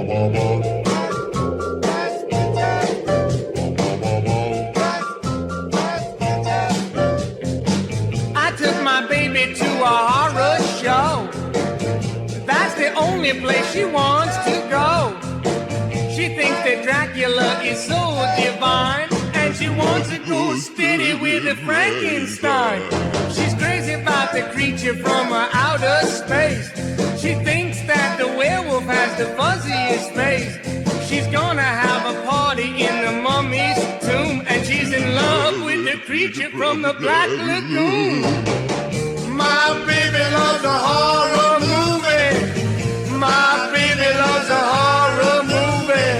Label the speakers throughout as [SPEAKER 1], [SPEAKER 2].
[SPEAKER 1] I took my baby to a horror show. That's the only place she wants to go. She thinks that Dracula is so divine, and she wants to go steady with the Frankenstein. She's crazy about the creature from outer space. She thinks that the werewolf has the fuzziest face. She's gonna have a party in the mummy's tomb, and she's in love with the creature from the Black Lagoon. My baby loves a horror movie. My baby loves a horror movie.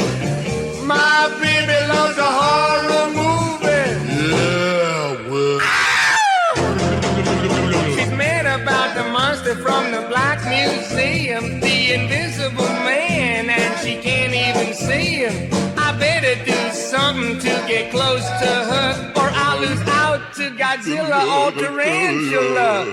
[SPEAKER 1] My baby loves a horror movie.
[SPEAKER 2] Yeah, well.
[SPEAKER 1] She's mad about the monster from the Black Museum, the invisible man, and she can't even see him. I better do something to get close to her, or I'll lose out to Godzilla or Tarantula.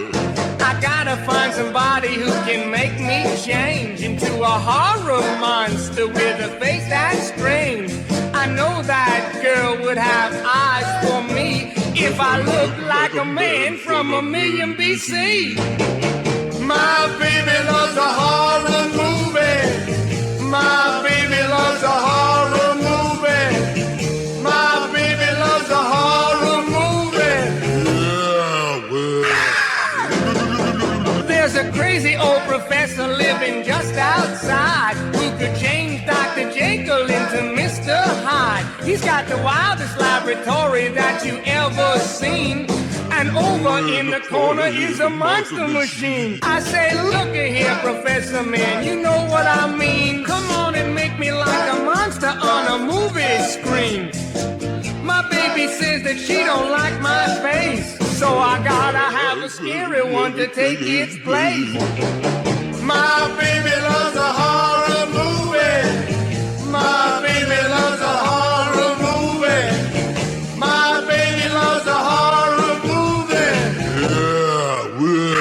[SPEAKER 1] I gotta find somebody who can make me change into a horror monster with a face that's strange. I know that girl would have eyes for me if I looked like a man from 1,000,000 BC. My baby loves a horror movie. My baby loves a horror movie. My baby loves a horror movie.
[SPEAKER 2] Yeah, well.
[SPEAKER 1] There's a crazy old professor living just outside who could change Dr. Jekyll into Mr. Hyde. He's got the wildest laboratory that you ever seen. And over in the corner is a monster machine. I say, look here, Professor Man, you know what I mean. Come on and make me like a monster on a movie screen. My baby says that she don't like my face, so I gotta have a scary one to take its place. My baby loves a horror movie. My baby loves a horror movie. My baby loves a horror movie.
[SPEAKER 2] Yeah, well.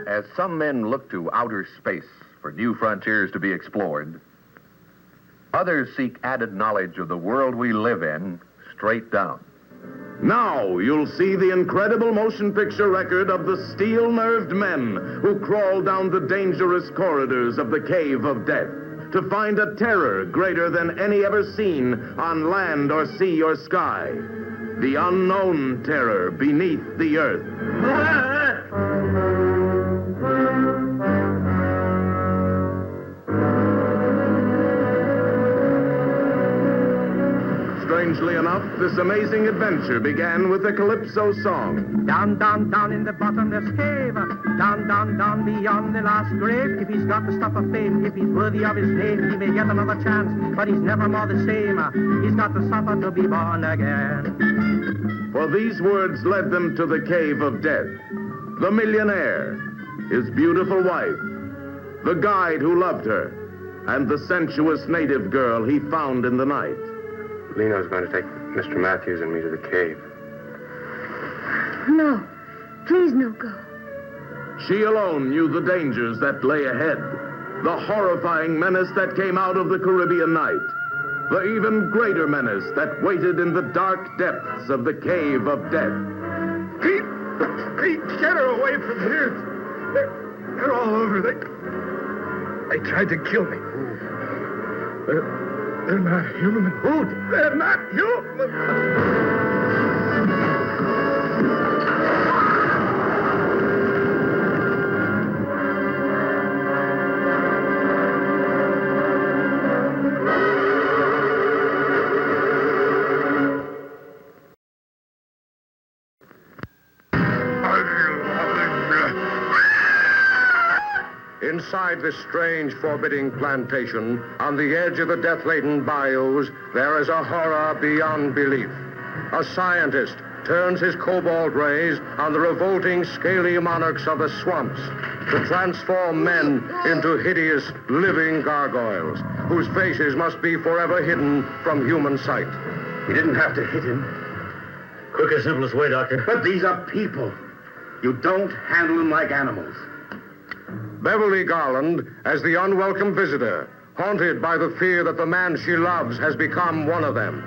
[SPEAKER 3] As some men look to outer space for new frontiers to be explored, others seek added knowledge of the world we live in straight down.
[SPEAKER 4] Now you'll see the incredible motion picture record of the steel-nerved men who crawl down the dangerous corridors of the Cave of Death to find a terror greater than any ever seen on land or sea or sky. The unknown terror beneath the earth. Strangely enough, this amazing adventure began with a calypso song.
[SPEAKER 5] Down, down, down in the bottomless cave. Down, down, down beyond the last grave. If he's got the stuff of fame, if he's worthy of his name, he may get another chance, but he's never more the same. He's got to suffer to be born again.
[SPEAKER 4] For these words led them to the Cave of Death. The millionaire, his beautiful wife, the guide who loved her, and the sensuous native girl he found in the night.
[SPEAKER 6] Leno's going to take Mr. Matthews and me to the cave.
[SPEAKER 7] No. Please, no go.
[SPEAKER 4] She alone knew the dangers that lay ahead, the horrifying menace that came out of the Caribbean night, the even greater menace that waited in the dark depths of the Cave of Death.
[SPEAKER 8] Pete, get her away from here. They're all over. They tried to kill me. They're not human. Who? They're not human.
[SPEAKER 4] Inside this strange, forbidding plantation, on the edge of the death-laden bayous, there is a horror beyond belief. A scientist turns his cobalt rays on the revolting, scaly monarchs of the swamps to transform men into hideous, living gargoyles, whose faces must be forever hidden from human sight.
[SPEAKER 8] You didn't have to hit him. Quickest, simplest way, Doctor. But these are people. You don't handle them like animals.
[SPEAKER 4] Beverly Garland as the unwelcome visitor, haunted by the fear that the man she loves has become one of them.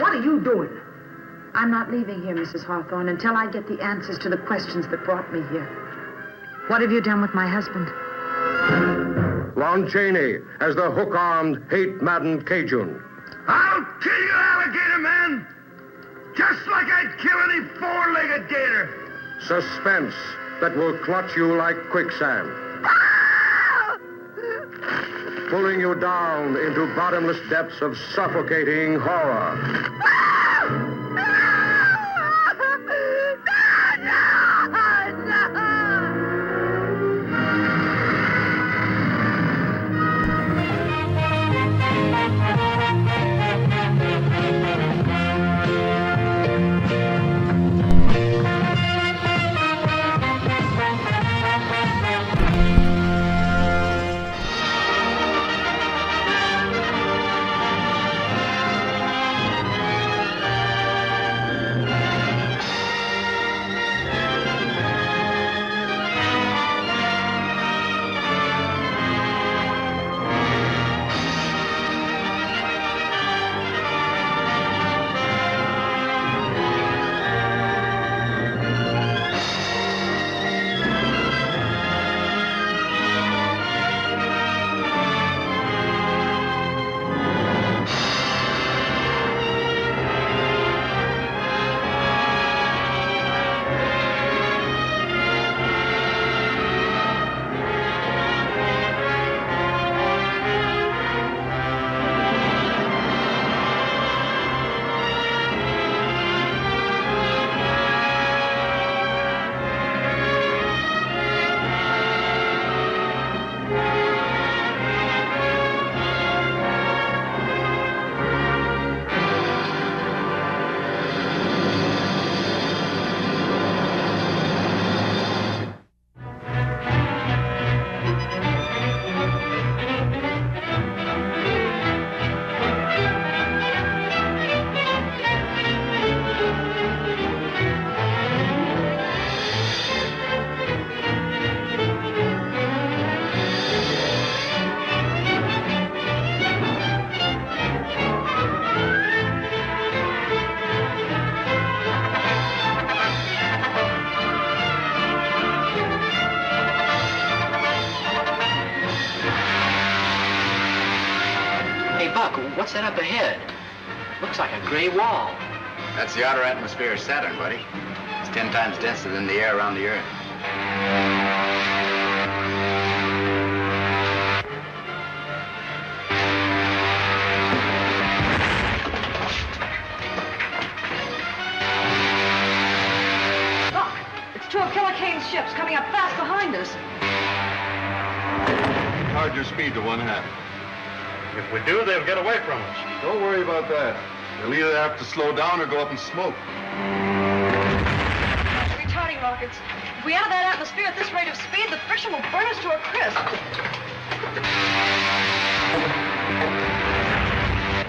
[SPEAKER 7] What are you doing? I'm not leaving here, Mrs. Hawthorne, until I get the answers to the questions that brought me here. What have you done with my husband?
[SPEAKER 4] Lon Chaney as the hook-armed, hate-maddened Cajun.
[SPEAKER 8] I'll kill you, alligator man! Just like I'd kill any four-legged gator!
[SPEAKER 4] Suspense that will clutch you like quicksand. Pulling you down into bottomless depths of suffocating horror.
[SPEAKER 9] What's that up ahead? Looks like a gray wall.
[SPEAKER 10] That's the outer atmosphere of Saturn, buddy. It's 10 times denser than the air around the Earth.
[SPEAKER 11] Look, it's two of Killer Kane's ships coming up fast behind us.
[SPEAKER 2] Hard your speed to 1/2.
[SPEAKER 8] If we do, they'll get away from us.
[SPEAKER 2] Don't worry about that. They'll either have to slow down or go up in smoke.
[SPEAKER 11] Returning rockets. If we enter that atmosphere at this rate of speed, the friction will burn us to a crisp.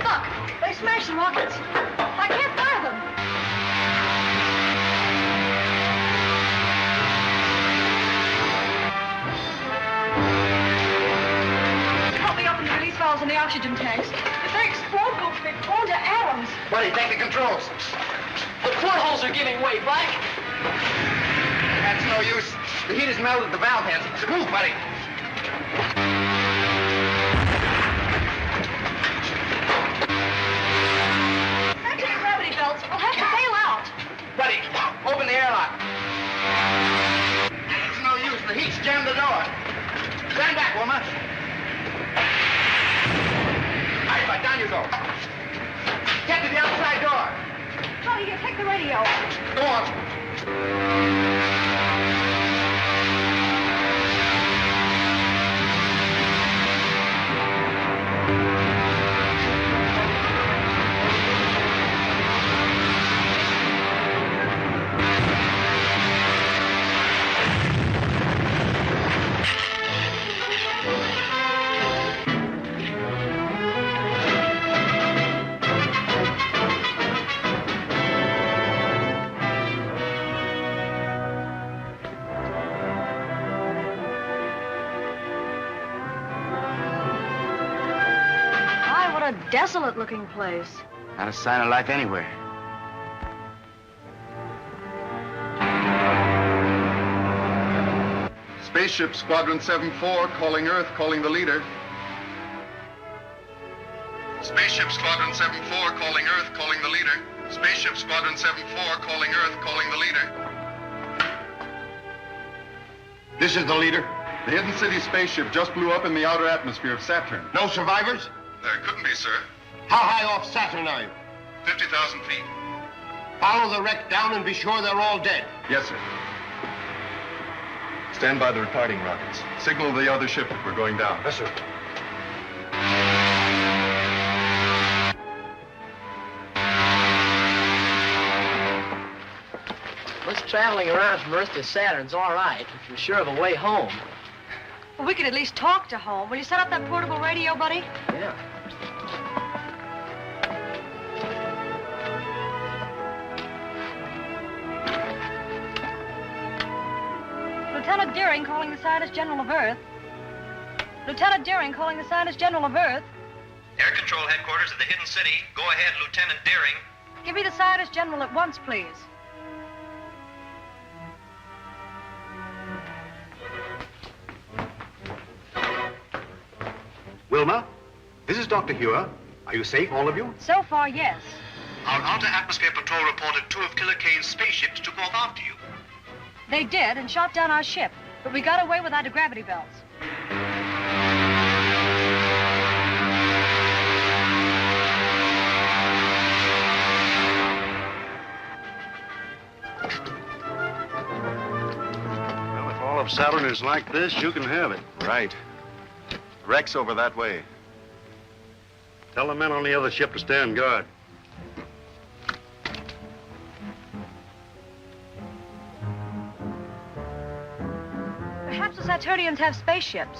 [SPEAKER 11] Look, they smashed the rockets. I can't fire them. Valves in the oxygen tanks. If they explode, we'll be blown to atoms.
[SPEAKER 10] Buddy, take the controls.
[SPEAKER 9] The portholes are giving way, Black.
[SPEAKER 10] That's no use. The heat has melted the valve heads. Move, buddy.
[SPEAKER 11] Anti-gravity belts. We'll have to bail out.
[SPEAKER 10] Buddy, open the airlock. It's no use. The heat's jammed the door. Stand back, woman. Right, down you go. Get to the outside door.
[SPEAKER 11] Tony, you take the radio.
[SPEAKER 10] Go on.
[SPEAKER 11] What a desolate-looking place.
[SPEAKER 10] Not a sign of life anywhere.
[SPEAKER 2] Spaceship Squadron 7-4, calling Earth, calling the leader. Spaceship Squadron 7-4, calling Earth, calling the leader. Spaceship Squadron 7-4, calling Earth, calling the leader.
[SPEAKER 8] This is the leader.
[SPEAKER 2] The Hidden City spaceship just blew up in the outer atmosphere of Saturn.
[SPEAKER 8] No survivors?
[SPEAKER 2] There couldn't be, sir.
[SPEAKER 8] How high off Saturn are you?
[SPEAKER 2] 50,000 feet.
[SPEAKER 8] Follow the wreck down and be sure they're all dead.
[SPEAKER 2] Yes, sir. Stand by the retarding rockets. Signal the other ship that we're going down.
[SPEAKER 8] Yes, sir.
[SPEAKER 9] This traveling around from Earth to Saturn's all right, if you're sure of a way home.
[SPEAKER 11] Well, we could at least talk to home. Will you set up that portable radio, buddy?
[SPEAKER 9] Yeah.
[SPEAKER 11] Lieutenant Deering calling the Scientist General of Earth. Lieutenant Deering calling the Scientist General of Earth.
[SPEAKER 12] Air Control Headquarters of the Hidden City. Go ahead, Lieutenant Deering.
[SPEAKER 11] Give me the Scientist General at once, please.
[SPEAKER 13] Wilma, this is Dr. Hewer. Are you safe, all of you?
[SPEAKER 11] So far, yes.
[SPEAKER 12] Our Outer Atmosphere Patrol reported 2 of Killer Kane's spaceships took off after you.
[SPEAKER 11] They did and shot down our ship, but we got away without the gravity belts.
[SPEAKER 13] Well, if all of Saturn is like this, you can have it.
[SPEAKER 2] Right. Wreck's over that way.
[SPEAKER 13] Tell the men on the other ship to stand guard.
[SPEAKER 11] Perhaps the Saturnians have spaceships.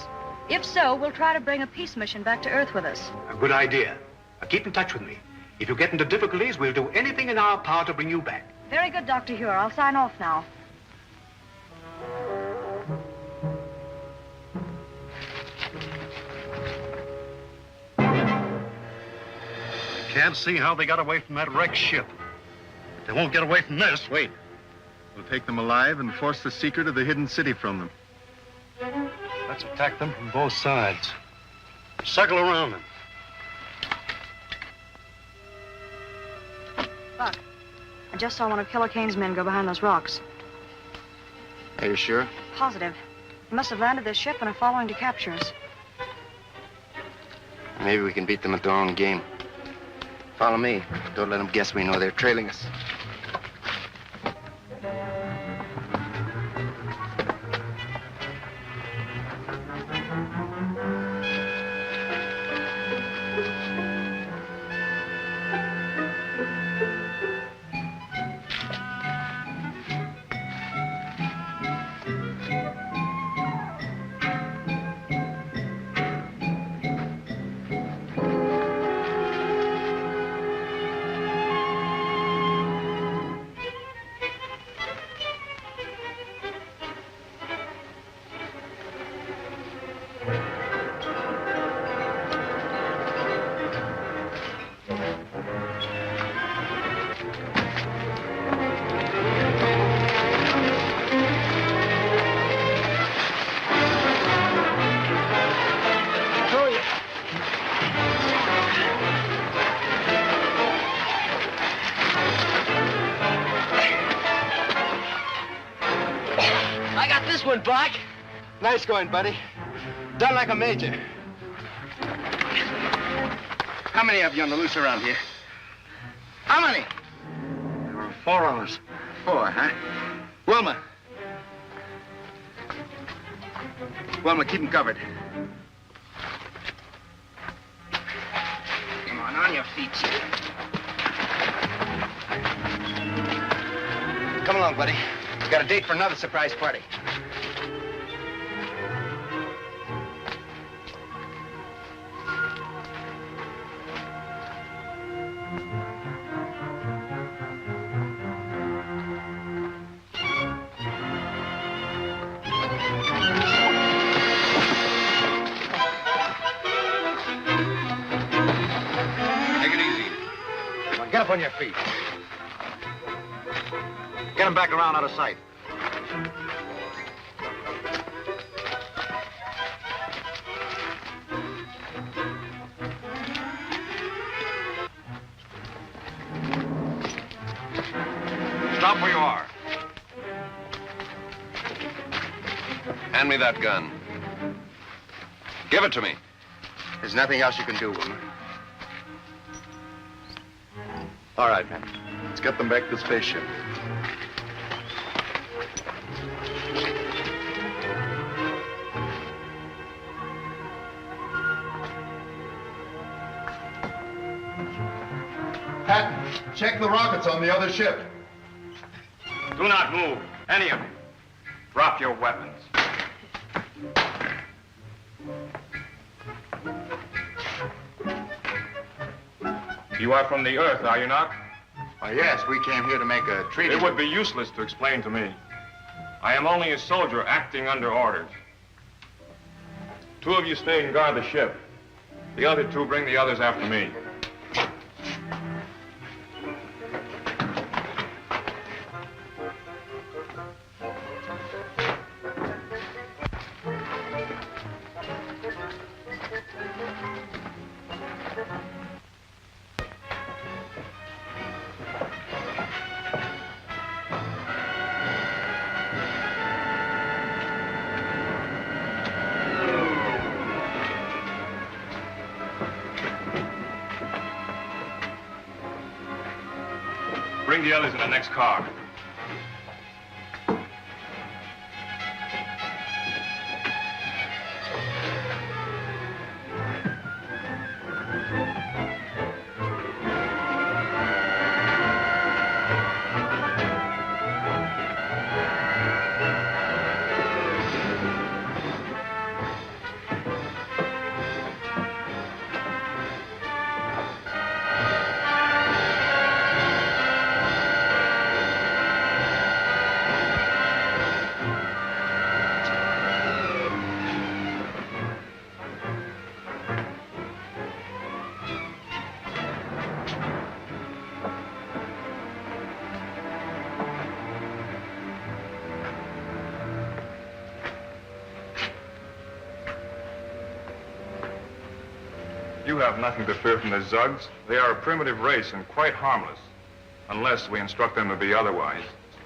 [SPEAKER 11] If so, we'll try to bring a peace mission back to Earth with us.
[SPEAKER 13] A good idea. Now, keep in touch with me. If you get into difficulties, we'll do anything in our power to bring you back.
[SPEAKER 11] Very good, Dr. Hewer. I'll sign off now.
[SPEAKER 13] Can't see how they got away from that wrecked ship. They won't get away from this.
[SPEAKER 2] Wait. We'll take them alive and force the secret of the Hidden City from them.
[SPEAKER 13] Let's attack them from both sides. Circle around them.
[SPEAKER 11] Buck, I just saw one of Killer Kane's men go behind those rocks.
[SPEAKER 10] Are you sure?
[SPEAKER 11] Positive. They must have landed their ship and are following to capture us.
[SPEAKER 10] Maybe we can beat them at their own game. Follow me. Don't let them guess we know they're trailing us.
[SPEAKER 9] One, Buck.
[SPEAKER 10] Nice going, buddy. Done like a major. How many of you on the loose around here? How many?
[SPEAKER 13] There were 4 of us.
[SPEAKER 10] 4, huh? Wilma. Wilma, keep them covered. Come on your feet. Come along, buddy. We got a date for another surprise party.
[SPEAKER 14] up on your feet.
[SPEAKER 13] Get him back around out of sight. Stop where you are.
[SPEAKER 10] Hand me that gun. Give it to me. There's nothing else you can do, Wilmer.
[SPEAKER 3] All right, men. Let's get them back to the spaceship.
[SPEAKER 2] Patton, check the rockets on the other ship.
[SPEAKER 13] Do not move, any of you. Drop your weapons. You are from the Earth, are you not?
[SPEAKER 10] Yes, we came here to make a treaty.
[SPEAKER 13] It would be useless to explain to me. I am only a soldier acting under orders. 2 of you stay and guard the ship. The other 2 bring the others after me. Bring the others in the next car. You have nothing to fear from the Zugs. They are a primitive race and quite harmless. Unless we instruct them to be otherwise.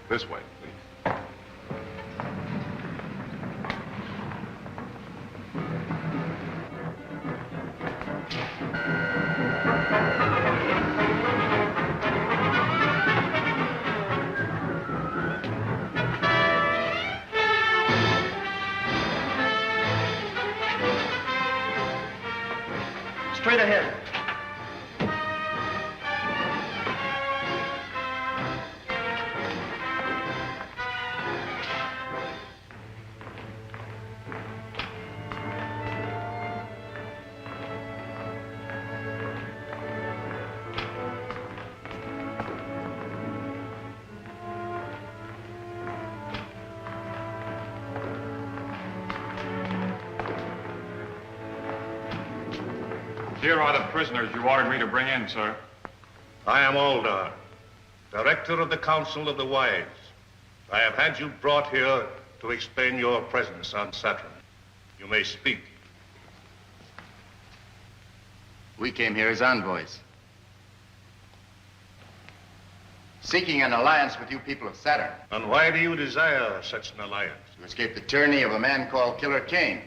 [SPEAKER 13] This way, please.
[SPEAKER 5] Straight ahead.
[SPEAKER 13] Here are the prisoners you ordered me to bring in, sir.
[SPEAKER 15] I am Aldar, Director of the Council of the Wise. I have had you brought here to explain your presence on Saturn. You may speak.
[SPEAKER 10] We came here as envoys. Seeking an alliance with you people of Saturn.
[SPEAKER 15] And why do you desire such an alliance?
[SPEAKER 10] To escape the tyranny of a man called Killer Kane,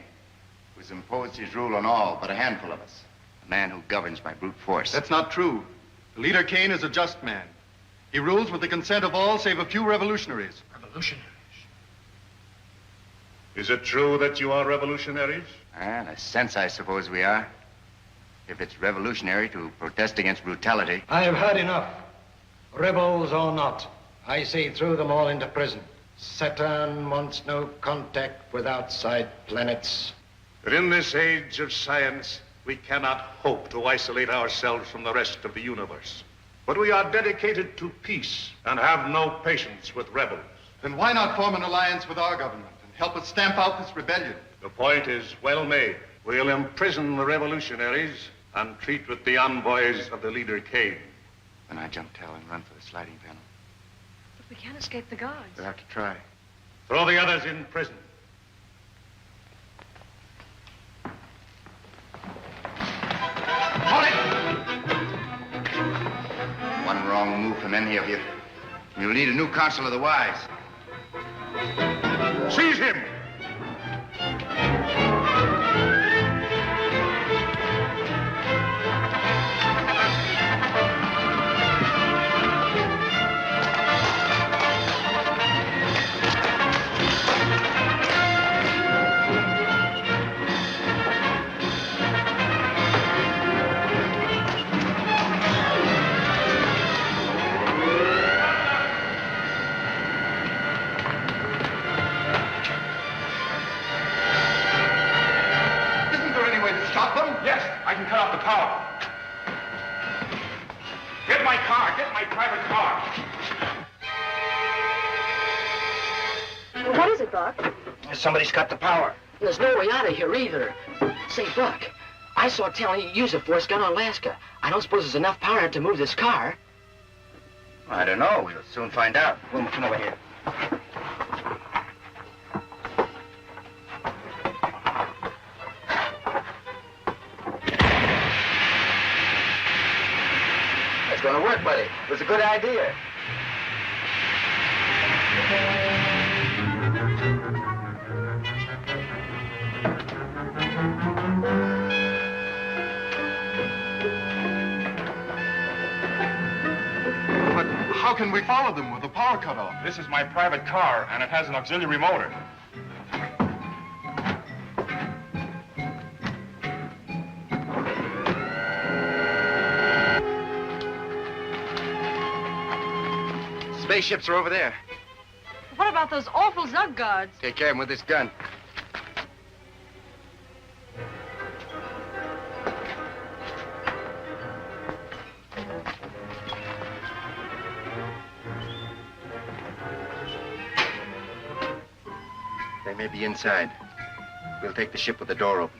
[SPEAKER 10] who's imposed his rule on all but a handful of us. A man who governs by brute force.
[SPEAKER 16] That's not true. The leader Kane is a just man. He rules with the consent of all save a few revolutionaries.
[SPEAKER 15] Revolutionaries? Is it true that you are revolutionaries?
[SPEAKER 10] In a sense, I suppose we are. If it's revolutionary to protest against brutality.
[SPEAKER 14] I have had enough. Rebels or not, I say throw them all into prison. Saturn wants no contact with outside planets.
[SPEAKER 15] But in this age of science, we cannot hope to isolate ourselves from the rest of the universe. But we are dedicated to peace and have no patience with rebels.
[SPEAKER 16] Then why not form an alliance with our government and help us stamp out this rebellion?
[SPEAKER 15] The point is well made. We'll imprison the revolutionaries and treat with the envoys of the leader Kane.
[SPEAKER 10] Then I jump tail and run for the sliding panel.
[SPEAKER 11] But we can't escape the guards.
[SPEAKER 10] We'll have to try.
[SPEAKER 15] Throw the others in prison.
[SPEAKER 10] Hold it! One wrong move from any of you. You'll need a new council of the wise.
[SPEAKER 15] Seize him!
[SPEAKER 13] I can cut off the power. Get my car. Get my private car.
[SPEAKER 9] Well, what is it, Buck?
[SPEAKER 14] Somebody's cut the power.
[SPEAKER 9] There's no way out of here either. Say, Buck, I saw Tally use a force gun on Alaska. I don't suppose there's enough power to move this car.
[SPEAKER 10] I don't know. We'll soon find out.
[SPEAKER 9] Wilma, come over here.
[SPEAKER 10] It's going to work, buddy. It was a good idea.
[SPEAKER 16] But how can we follow them with the power cut off?
[SPEAKER 13] This is my private car, and it has an auxiliary motor.
[SPEAKER 10] Spaceships are over there.
[SPEAKER 11] What about those awful Zug guards?
[SPEAKER 10] Take care of them with this gun. They may be inside. We'll take the ship with the door open.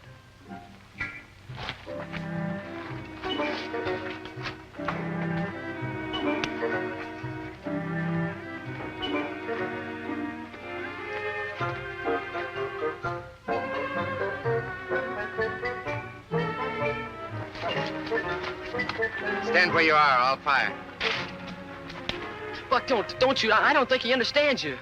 [SPEAKER 10] Stand where you are. I'll fire.
[SPEAKER 9] Buck, don't shoot. I don't think he understands you.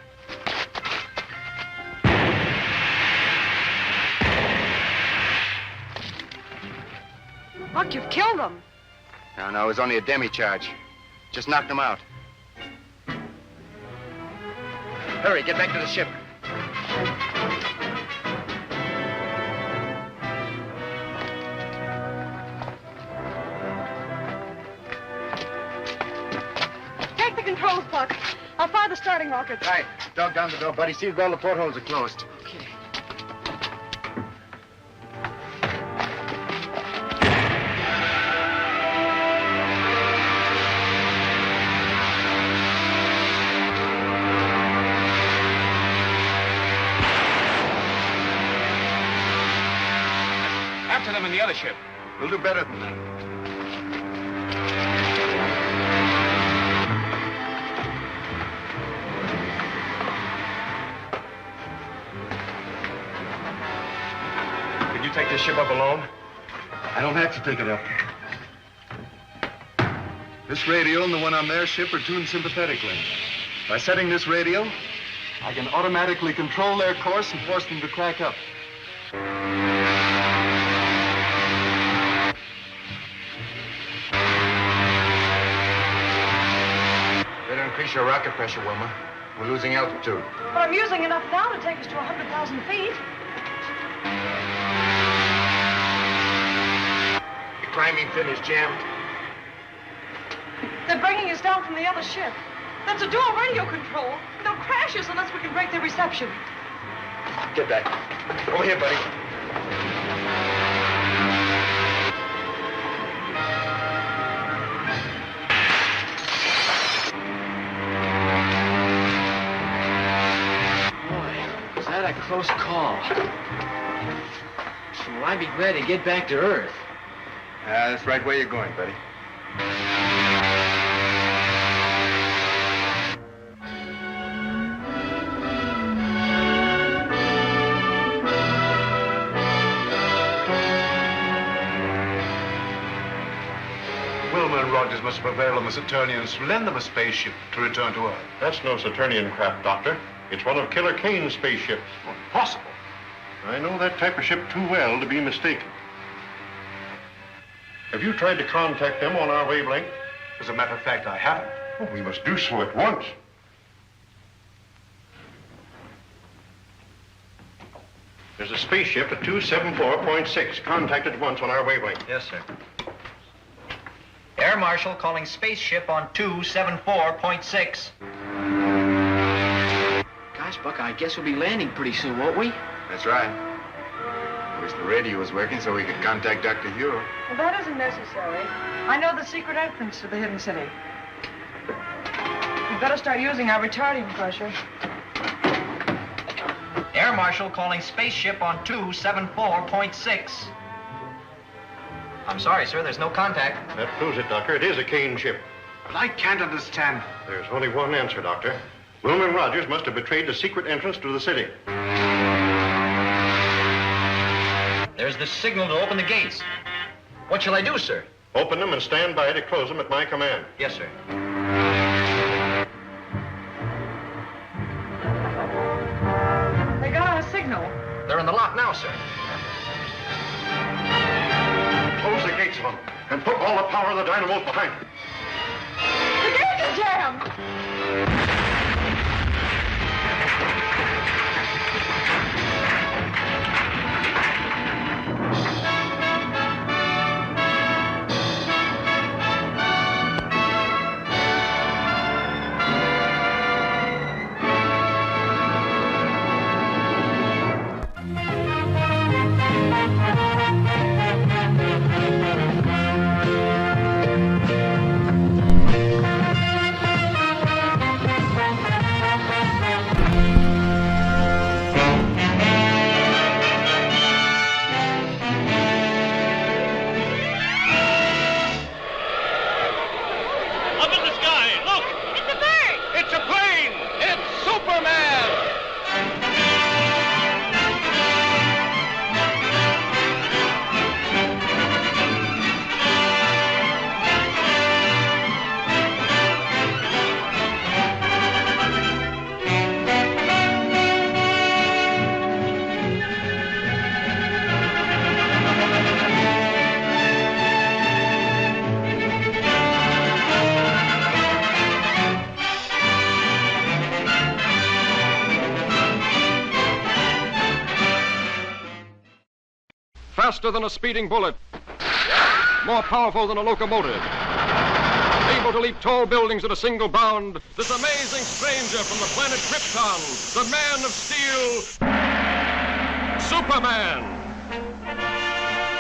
[SPEAKER 11] Buck, you've killed them.
[SPEAKER 10] No, it was only a demi-charge. Just knocked them out. Hurry, get back to the ship.
[SPEAKER 11] Take the controls, Buck. I'll fire the starting rockets.
[SPEAKER 10] Right. Dog down the door, buddy. See if all the portholes are closed.
[SPEAKER 9] Okay.
[SPEAKER 13] After them in the other ship.
[SPEAKER 16] We'll do better than that.
[SPEAKER 13] Did you take this ship up alone?
[SPEAKER 16] I don't have to take it up. This radio and the one on their ship are tuned sympathetically. By setting this radio, I can automatically control their course and force them to crack up.
[SPEAKER 10] Better increase your rocket pressure, Wilma. We're losing altitude.
[SPEAKER 11] But I'm using enough now to take us to 100,000 feet.
[SPEAKER 10] Your climbing fin is jammed.
[SPEAKER 11] They're bringing us down from the other ship. That's a dual radio control. They'll crash us unless we can break their reception.
[SPEAKER 10] Get back. Over here, buddy.
[SPEAKER 9] Boy, was that a close call. Well, I'd be glad to get back to Earth.
[SPEAKER 10] That's right where you're going, buddy.
[SPEAKER 15] us prevail on the Saturnians to lend them a spaceship to return to Earth.
[SPEAKER 13] That's no Saturnian craft, Doctor. It's one of Killer Kane's spaceships.
[SPEAKER 15] Impossible.
[SPEAKER 13] I know that type of ship too well to be mistaken. Have you tried to contact them on our wavelength?
[SPEAKER 15] As a matter of fact, I haven't.
[SPEAKER 13] Oh, we must do so at once. There's a spaceship at 274.6. Contact at once on our wavelength.
[SPEAKER 17] Yes, sir. Air Marshal calling spaceship on 274.6.
[SPEAKER 9] Gosh, Buck, I guess we'll be landing pretty soon, won't we?
[SPEAKER 10] That's right. Wish the radio was working so we could contact Dr. Hugh.
[SPEAKER 11] Well, that isn't necessary. I know the secret entrance to the hidden city. We better start using our retarding pressure.
[SPEAKER 17] Air Marshal calling spaceship on 274.6. I'm sorry, sir, there's no contact.
[SPEAKER 13] That proves it, Doctor. It is a Kane ship.
[SPEAKER 15] But I can't understand.
[SPEAKER 13] There's only one answer, Doctor. Wilmer Rogers must have betrayed the secret entrance to the city.
[SPEAKER 17] There's the signal to open the gates. What shall I do, sir?
[SPEAKER 13] Open them and stand by to close them at my command.
[SPEAKER 17] Yes, sir.
[SPEAKER 11] They got our signal.
[SPEAKER 17] They're in the lock now, sir.
[SPEAKER 13] Close the gates on them and put all the power of the dynamos behind them.
[SPEAKER 11] The gates are jammed!
[SPEAKER 18] Faster than a speeding bullet, more powerful than a locomotive, able to leap tall buildings at a single bound, this amazing stranger from the planet Krypton, the Man of Steel, Superman.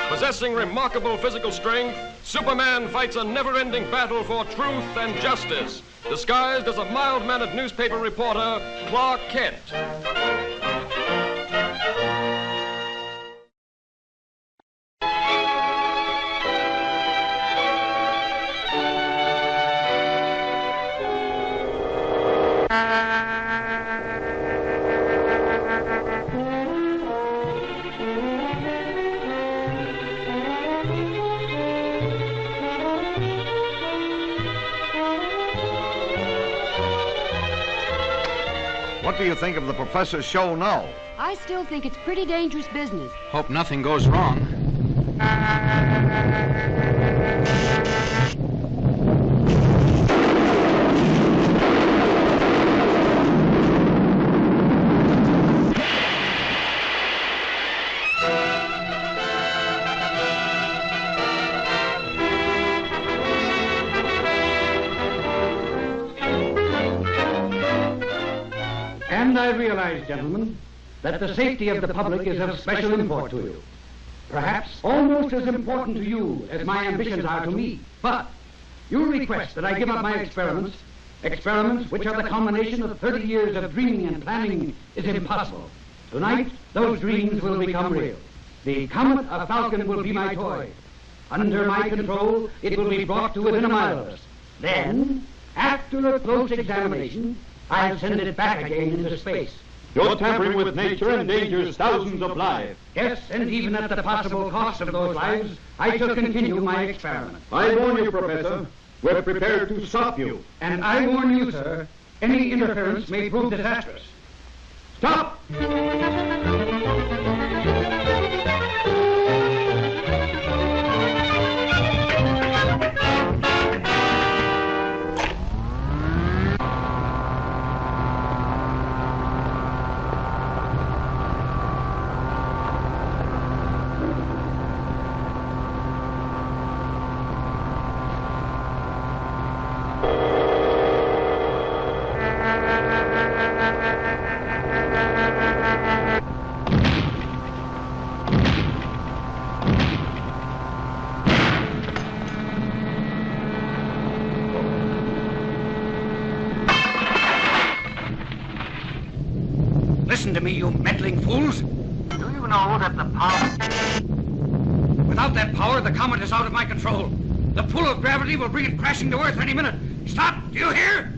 [SPEAKER 18] Possessing remarkable physical strength, Superman fights a never-ending battle for truth and justice, disguised as a mild-mannered newspaper reporter, Clark Kent.
[SPEAKER 19] What do you think of the professor's show now?
[SPEAKER 20] I still think it's pretty dangerous business.
[SPEAKER 21] Hope nothing goes wrong.
[SPEAKER 5] And I realize, gentlemen, that the safety of the public is of special import to you. Perhaps almost as important to you as my ambitions are to me. But you request that I give up my experiments, experiments which are the culmination of 30 years of dreaming and planning is impossible. Tonight, those dreams will become real. The Comet of Falcon will be my toy. Under my control, it will be brought to within a mile of us. Then, after a close examination, I'll send it back again into space.
[SPEAKER 19] You're tampering with nature and endangers thousands of lives.
[SPEAKER 5] Yes, and even at the possible cost of those lives, I shall continue my experiment.
[SPEAKER 19] I warn you, Professor,
[SPEAKER 5] We're prepared to stop you. And I warn you, sir, any interference may prove disastrous. Stop! Listen to me, you meddling fools.
[SPEAKER 17] Do you know that the power...
[SPEAKER 5] Without that power, the comet is out of my control. The pull of gravity will bring it crashing to Earth any minute. Stop! Do you hear?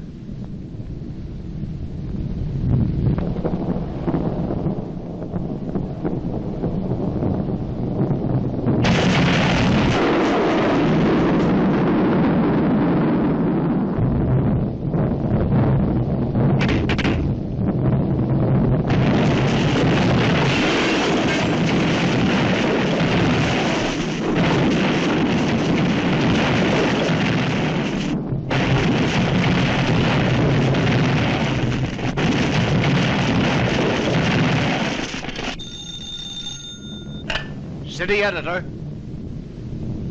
[SPEAKER 19] City editor.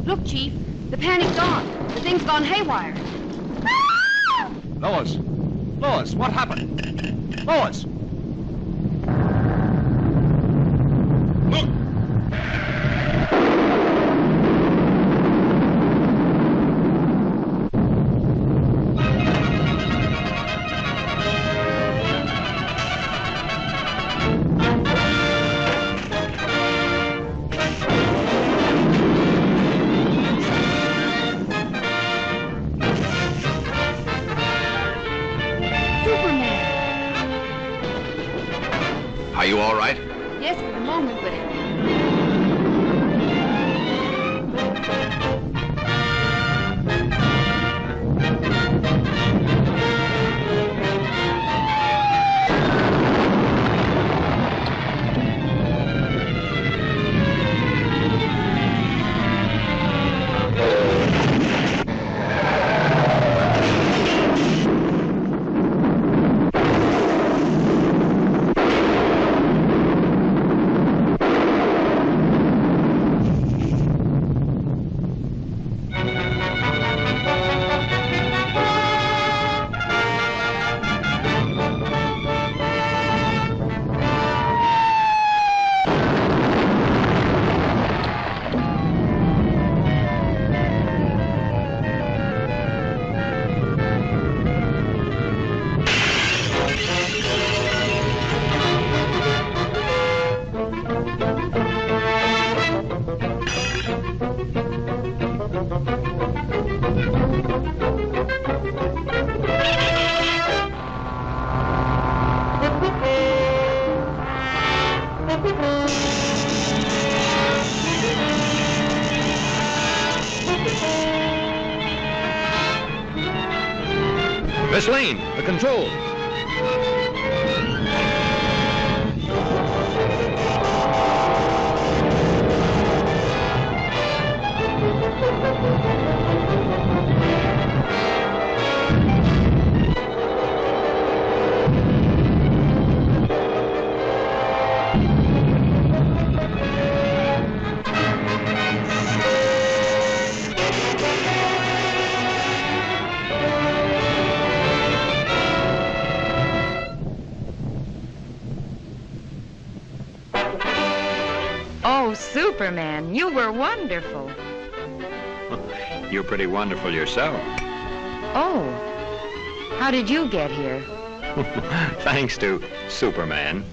[SPEAKER 20] Look, Chief, the panic's on. The thing's gone haywire.
[SPEAKER 19] Lois. Lois, what happened? Lois! Are you all right?
[SPEAKER 20] Yes, for the moment, but...
[SPEAKER 19] Miss Lane, the control.
[SPEAKER 21] Oh, Superman, you were wonderful.
[SPEAKER 22] You're pretty wonderful yourself.
[SPEAKER 21] Oh, how did you get here?
[SPEAKER 22] Thanks to Superman.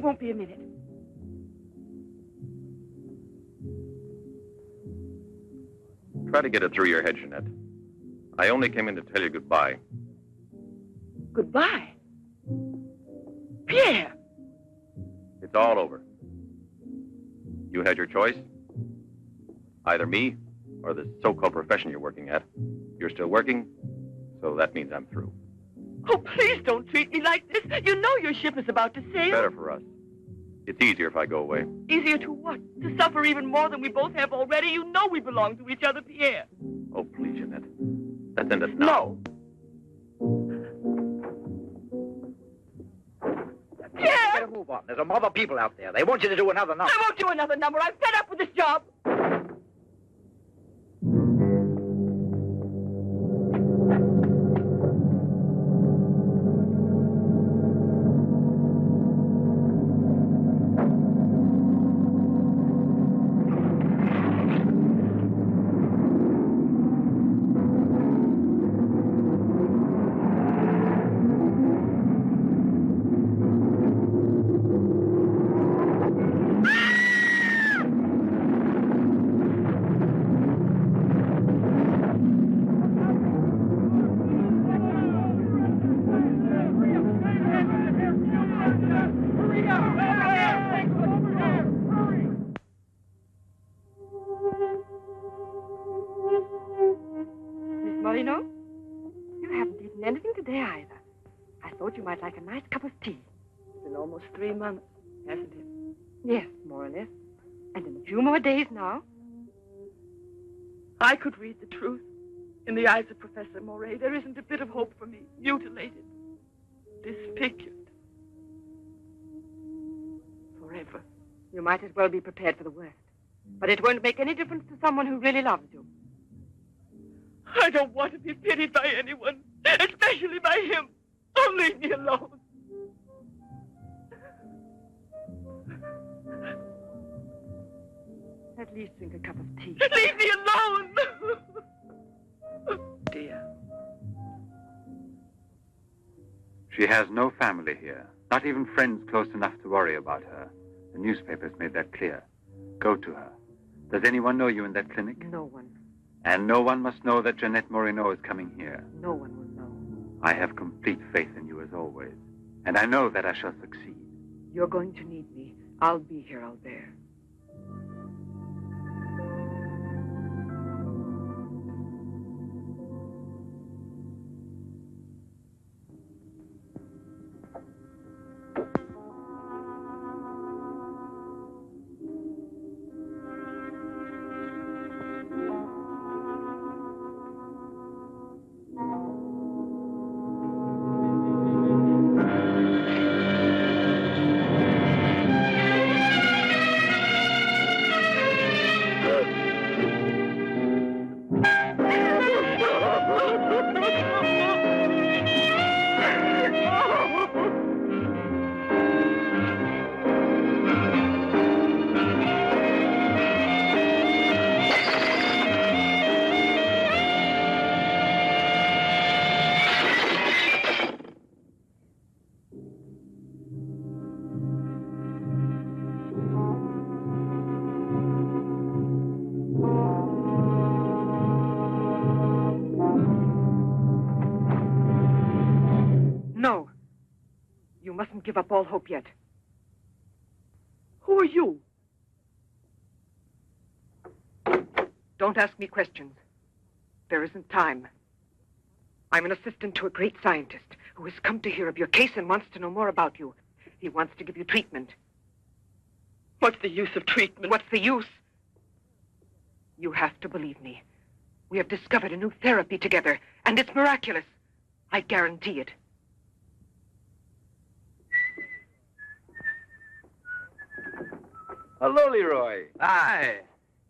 [SPEAKER 1] won't be a minute.
[SPEAKER 18] Try to get it through your head, Jeanette. I only came in to tell you goodbye.
[SPEAKER 1] Goodbye. Pierre!
[SPEAKER 18] It's all over. You had your choice. Either me or the so-called profession you're working at. You're still working, so that means I'm through.
[SPEAKER 1] Oh, please don't treat me like this. You know your ship is about to sail.
[SPEAKER 18] Better for us. It's easier if I go away.
[SPEAKER 1] Easier to what? To suffer even more than we both have already? You know we belong to each other, Pierre.
[SPEAKER 18] Oh, please, Jeanette. Let's end it now.
[SPEAKER 1] No. Pierre!
[SPEAKER 6] Better move on. There's a mob of people out there. They want you to do another number.
[SPEAKER 1] I won't do another number. I'm fed up with this job. Moreno, you haven't eaten anything today either. I thought you might like a nice cup of tea. It's been almost 3 months, hasn't it? Yes, more or less. And in a few more days now. I could read the truth in the eyes of Professor Moray. There isn't a bit of hope for me. Mutilated. Disfigured. Forever. You might as well be prepared for the worst. But it won't make any difference to someone who really loves you. I don't want to be pitied by anyone, especially by him. Oh, leave me alone. At least drink a cup of tea. Leave me alone! Oh, dear.
[SPEAKER 23] She has no family here, not even friends close enough to worry about her. The newspapers made that clear. Go to her. Does anyone know you in that clinic?
[SPEAKER 1] No one.
[SPEAKER 23] And no one must know that Jeanette Moreno is coming here.
[SPEAKER 1] No one will know.
[SPEAKER 23] I have complete faith in you as always. And I know that I shall succeed.
[SPEAKER 1] You're going to need me. I'll be here out there. No. You mustn't give up all hope yet. Who are you? Don't ask me questions. There isn't time. I'm an assistant to a great scientist who has come to hear of your case and wants to know more about you. He wants to give you treatment. What's the use of treatment? What's the use? You have to believe me. We have discovered a new therapy together, and it's miraculous. I guarantee it.
[SPEAKER 24] Hello, Leroy. Hi.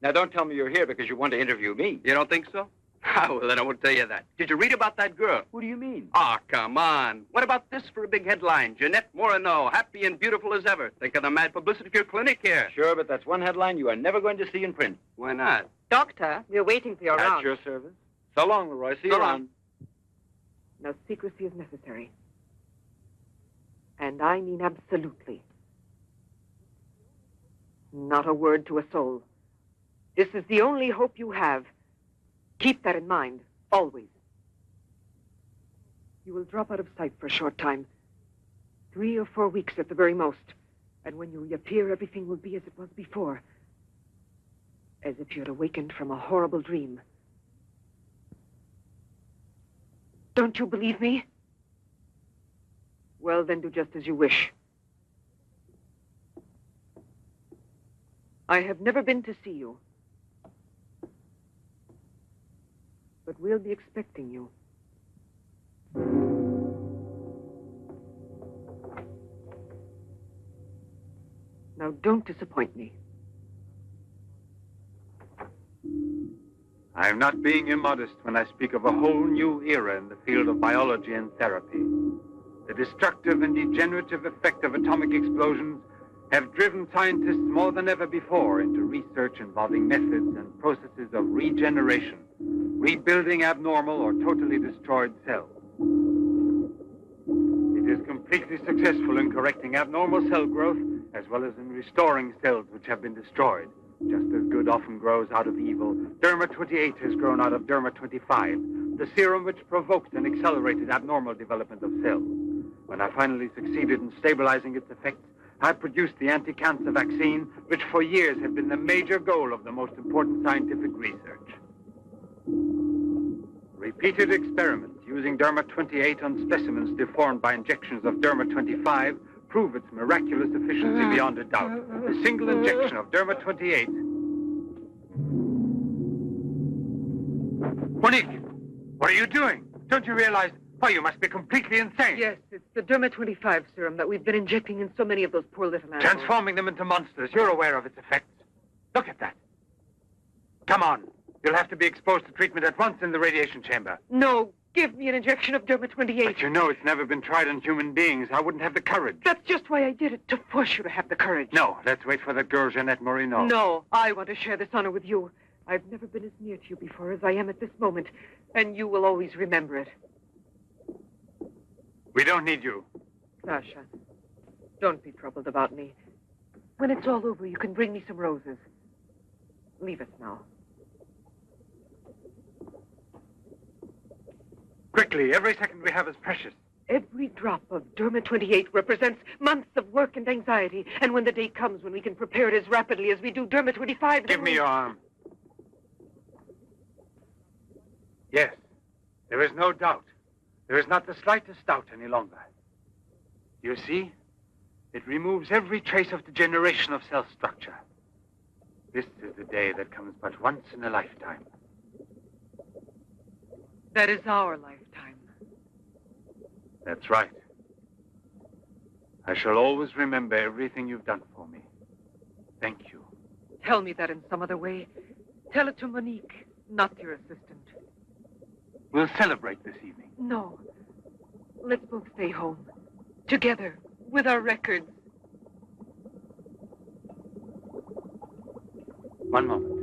[SPEAKER 24] Now, don't tell me you're here because you want to interview me. You don't think so? Ah, well, then I won't tell you that. Did you read about that girl? What do you mean? Ah, come on. What about this for a big headline? Jeanette Moreno, happy and beautiful as ever. Think of the mad publicity for your clinic here. Sure, but that's one headline you are never going to see in print. Why not?
[SPEAKER 1] Doctor, we're waiting for your round.
[SPEAKER 24] At your service. So long, Leroy. See you
[SPEAKER 1] So long.
[SPEAKER 24] around.
[SPEAKER 1] No secrecy is necessary. And I mean absolutely Not a word to a soul. This is the only hope you have. Keep that in mind, always. You will drop out of sight for a short time. 3 or 4 weeks at the very most. And when you reappear, everything will be as it was before. As if you had awakened from a horrible dream. Don't you believe me? Well, then do just as you wish. I have never been to see you. But we'll be expecting you. Now, don't disappoint me.
[SPEAKER 23] I am not being immodest when I speak of a whole new era in the field of biology and therapy. The destructive and degenerative effect of atomic explosions have driven scientists more than ever before into research involving methods and processes of regeneration, rebuilding abnormal or totally destroyed cells. It is completely successful in correcting abnormal cell growth as well as in restoring cells which have been destroyed. Just as good often grows out of evil, Derma 28 has grown out of Derma 25, the serum which provoked and accelerated abnormal development of cells. When I finally succeeded in stabilizing its effects, I produced the anti-cancer vaccine, which for years had been the major goal of the most important scientific research. Repeated experiments using Derma 28 on specimens deformed by injections of Derma 25 prove its miraculous efficiency beyond a doubt. A single injection of Derma 28... Monique, what are you doing? Don't you realize... Oh, you must be completely insane.
[SPEAKER 1] Yes, it's the Derma 25 serum that we've been injecting in so many of those poor little animals.
[SPEAKER 23] Transforming them into monsters. You're aware of its effects. Look at that. Come on. You'll have to be exposed to treatment at once in the radiation chamber.
[SPEAKER 1] No, give me an injection of Derma 28.
[SPEAKER 23] But you know it's never been tried on human beings. I wouldn't have the courage.
[SPEAKER 1] That's just why I did it, to force you to have the courage.
[SPEAKER 23] No, let's wait for that girl, Jeanette Moreno.
[SPEAKER 1] No, I want to share this honor with you. I've never been as near to you before as I am at this moment, and you will always remember it.
[SPEAKER 23] We don't need you.
[SPEAKER 1] Sasha, don't be troubled about me. When it's all over, you can bring me some roses. Leave us now.
[SPEAKER 23] Quickly, every second we have is precious.
[SPEAKER 1] Every drop of Derma 28 represents months of work and anxiety. And when the day comes when we can prepare it as rapidly as we do Derma 25...
[SPEAKER 23] Give me your arm. Yes, there is no doubt. There is not the slightest doubt any longer. You see, it removes every trace of degeneration of cell structure. This is the day that comes but once in a lifetime.
[SPEAKER 1] That is our lifetime.
[SPEAKER 23] That's right. I shall always remember everything you've done for me. Thank you.
[SPEAKER 1] Tell me that in some other way. Tell it to Monique, not your assistant.
[SPEAKER 23] We'll celebrate this evening.
[SPEAKER 1] No. Let's both stay home. Together, with our records.
[SPEAKER 23] One moment.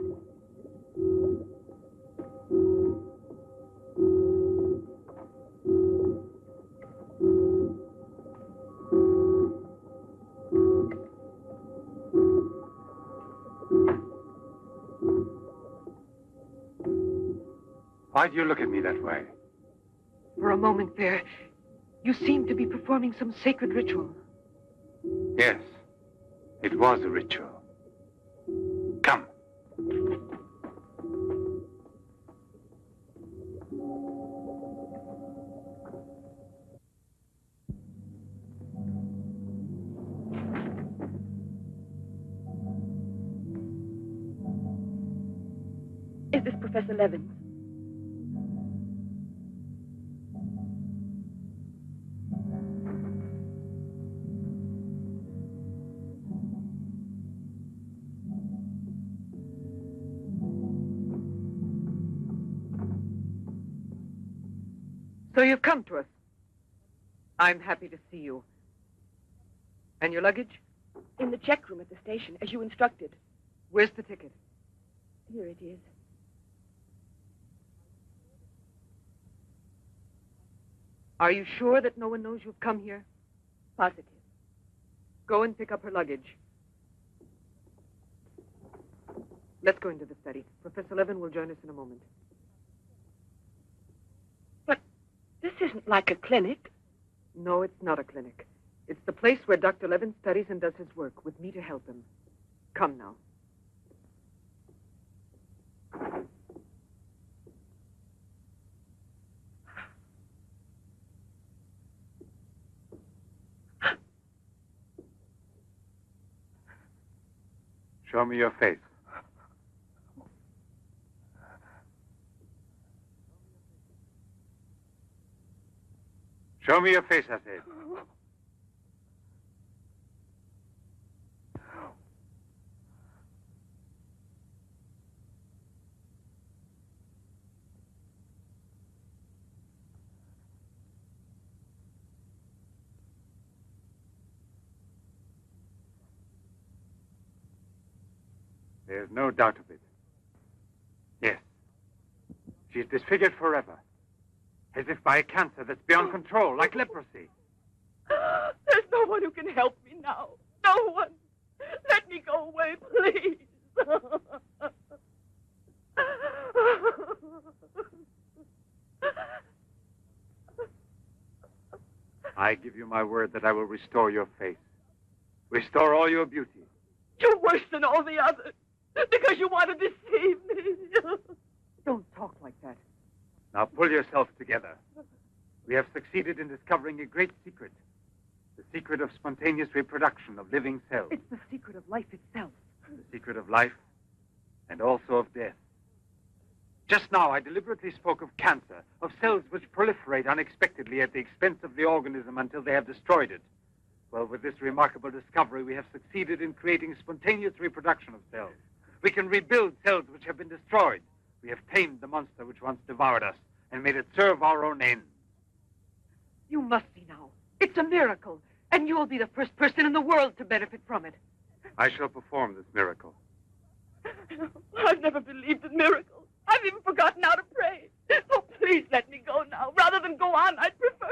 [SPEAKER 23] Why do you look at me that way?
[SPEAKER 1] For a moment there, you seemed to be performing some sacred ritual.
[SPEAKER 23] Yes, it was a ritual. Come.
[SPEAKER 4] Is this Professor Levins?
[SPEAKER 1] So you've come to us. I'm happy to see you. And your luggage?
[SPEAKER 4] In the check room at the station, as you instructed.
[SPEAKER 1] Where's the ticket?
[SPEAKER 4] Here it is.
[SPEAKER 1] Are you sure that no one knows you've come here?
[SPEAKER 4] Positive.
[SPEAKER 1] Go and pick up her luggage. Let's go into the study. Professor Levin will join us in a moment.
[SPEAKER 4] But this isn't like a clinic.
[SPEAKER 1] No, it's not a clinic. It's the place where Dr. Levin studies and does his work, with me to help him. Come now.
[SPEAKER 23] Show me your face. Show me your face, I said. There's no doubt of it. Yes. She's disfigured forever. As if by a cancer that's beyond control, like leprosy.
[SPEAKER 4] There's no one who can help me now. No one. Let me go away, please.
[SPEAKER 23] I give you my word that I will restore your face. Restore all your beauty.
[SPEAKER 4] You're worse than all the others. Because you want to deceive me.
[SPEAKER 1] Don't talk like that.
[SPEAKER 23] Now pull yourself together. We have succeeded in discovering a great secret. The secret of spontaneous reproduction of living cells.
[SPEAKER 1] It's the secret of life itself.
[SPEAKER 23] The secret of life and also of death. Just now I deliberately spoke of cancer, of cells which proliferate unexpectedly at the expense of the organism until they have destroyed it. Well, with this remarkable discovery, we have succeeded in creating spontaneous reproduction of cells. We can rebuild cells which have been destroyed. We have tamed the monster which once devoured us and made it serve our own ends.
[SPEAKER 1] You must see now. It's a miracle. And you'll be the first person in the world to benefit from it.
[SPEAKER 23] I shall perform this miracle.
[SPEAKER 4] I've never believed in miracles. I've even forgotten how to pray. Oh, please let me go now. Rather than go on, I'd prefer...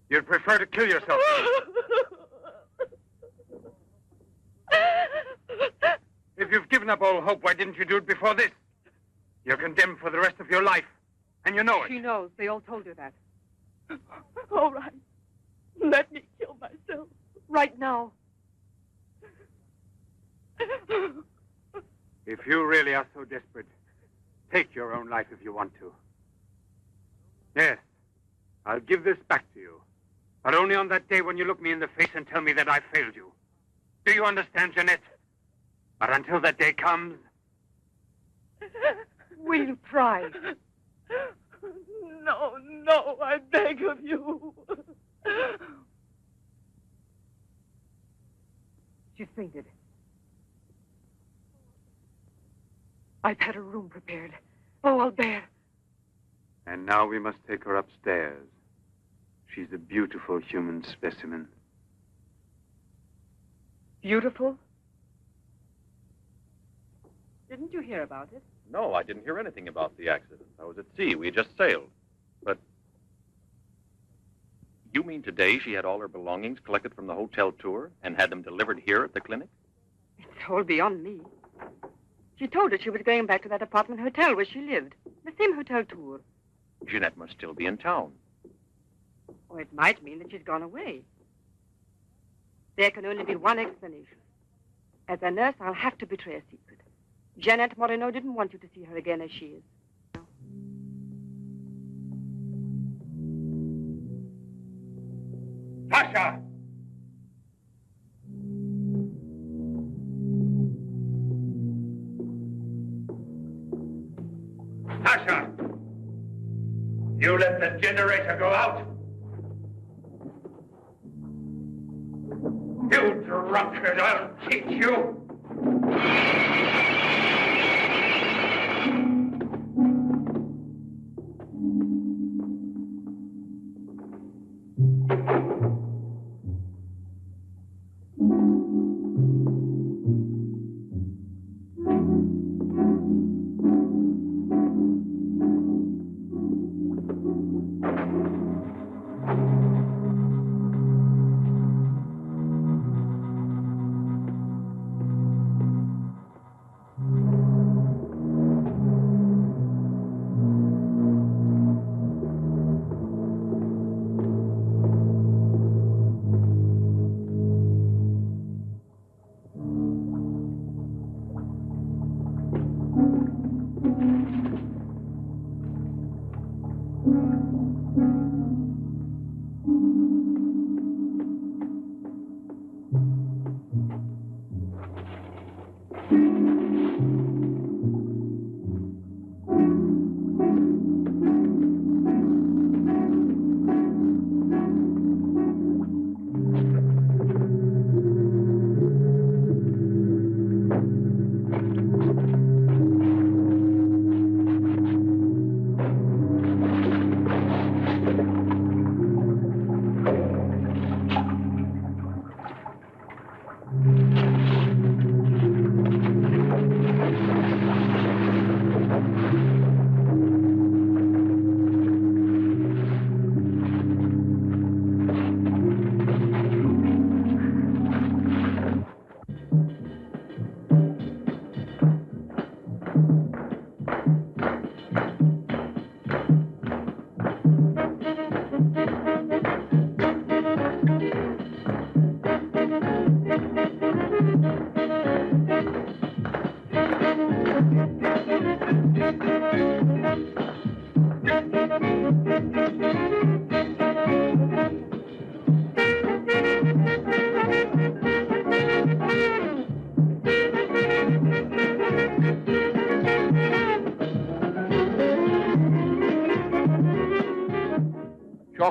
[SPEAKER 23] You'd prefer to kill yourself. If you've given up all hope, why didn't you do it before this? You're condemned for the rest of your life, and you know it.
[SPEAKER 1] She knows. They all told her that.
[SPEAKER 4] All right. Let me kill myself.
[SPEAKER 1] Right now.
[SPEAKER 23] If you really are so desperate, take your own life if you want to. Yes, I'll give this back to you. But only on that day when you look me in the face and tell me that I failed you. Do you understand, Jeanette? But until that day comes...
[SPEAKER 1] We'll try.
[SPEAKER 4] No, I beg of you.
[SPEAKER 1] She's fainted. I've had a room prepared. Oh, I'll bear.
[SPEAKER 23] And now we must take her upstairs. She's a beautiful human specimen.
[SPEAKER 1] Beautiful? Didn't you hear about it?
[SPEAKER 3] No, I didn't hear anything about the accident. I was at sea. We had just sailed. But you mean today she had all her belongings collected from the hotel tour and had them delivered here at the clinic?
[SPEAKER 11] It's all beyond me. She told us she was going back to that apartment hotel where she lived. The same hotel tour.
[SPEAKER 3] Jeanette must still be in town.
[SPEAKER 11] Or it might mean that she's gone away. There can only be one explanation. As a nurse, I'll have to betray a secret. Janet Moreno didn't want you to see her again as she is.
[SPEAKER 23] Sasha! Sasha! You let the generator go out? You drunkard, I'll teach you!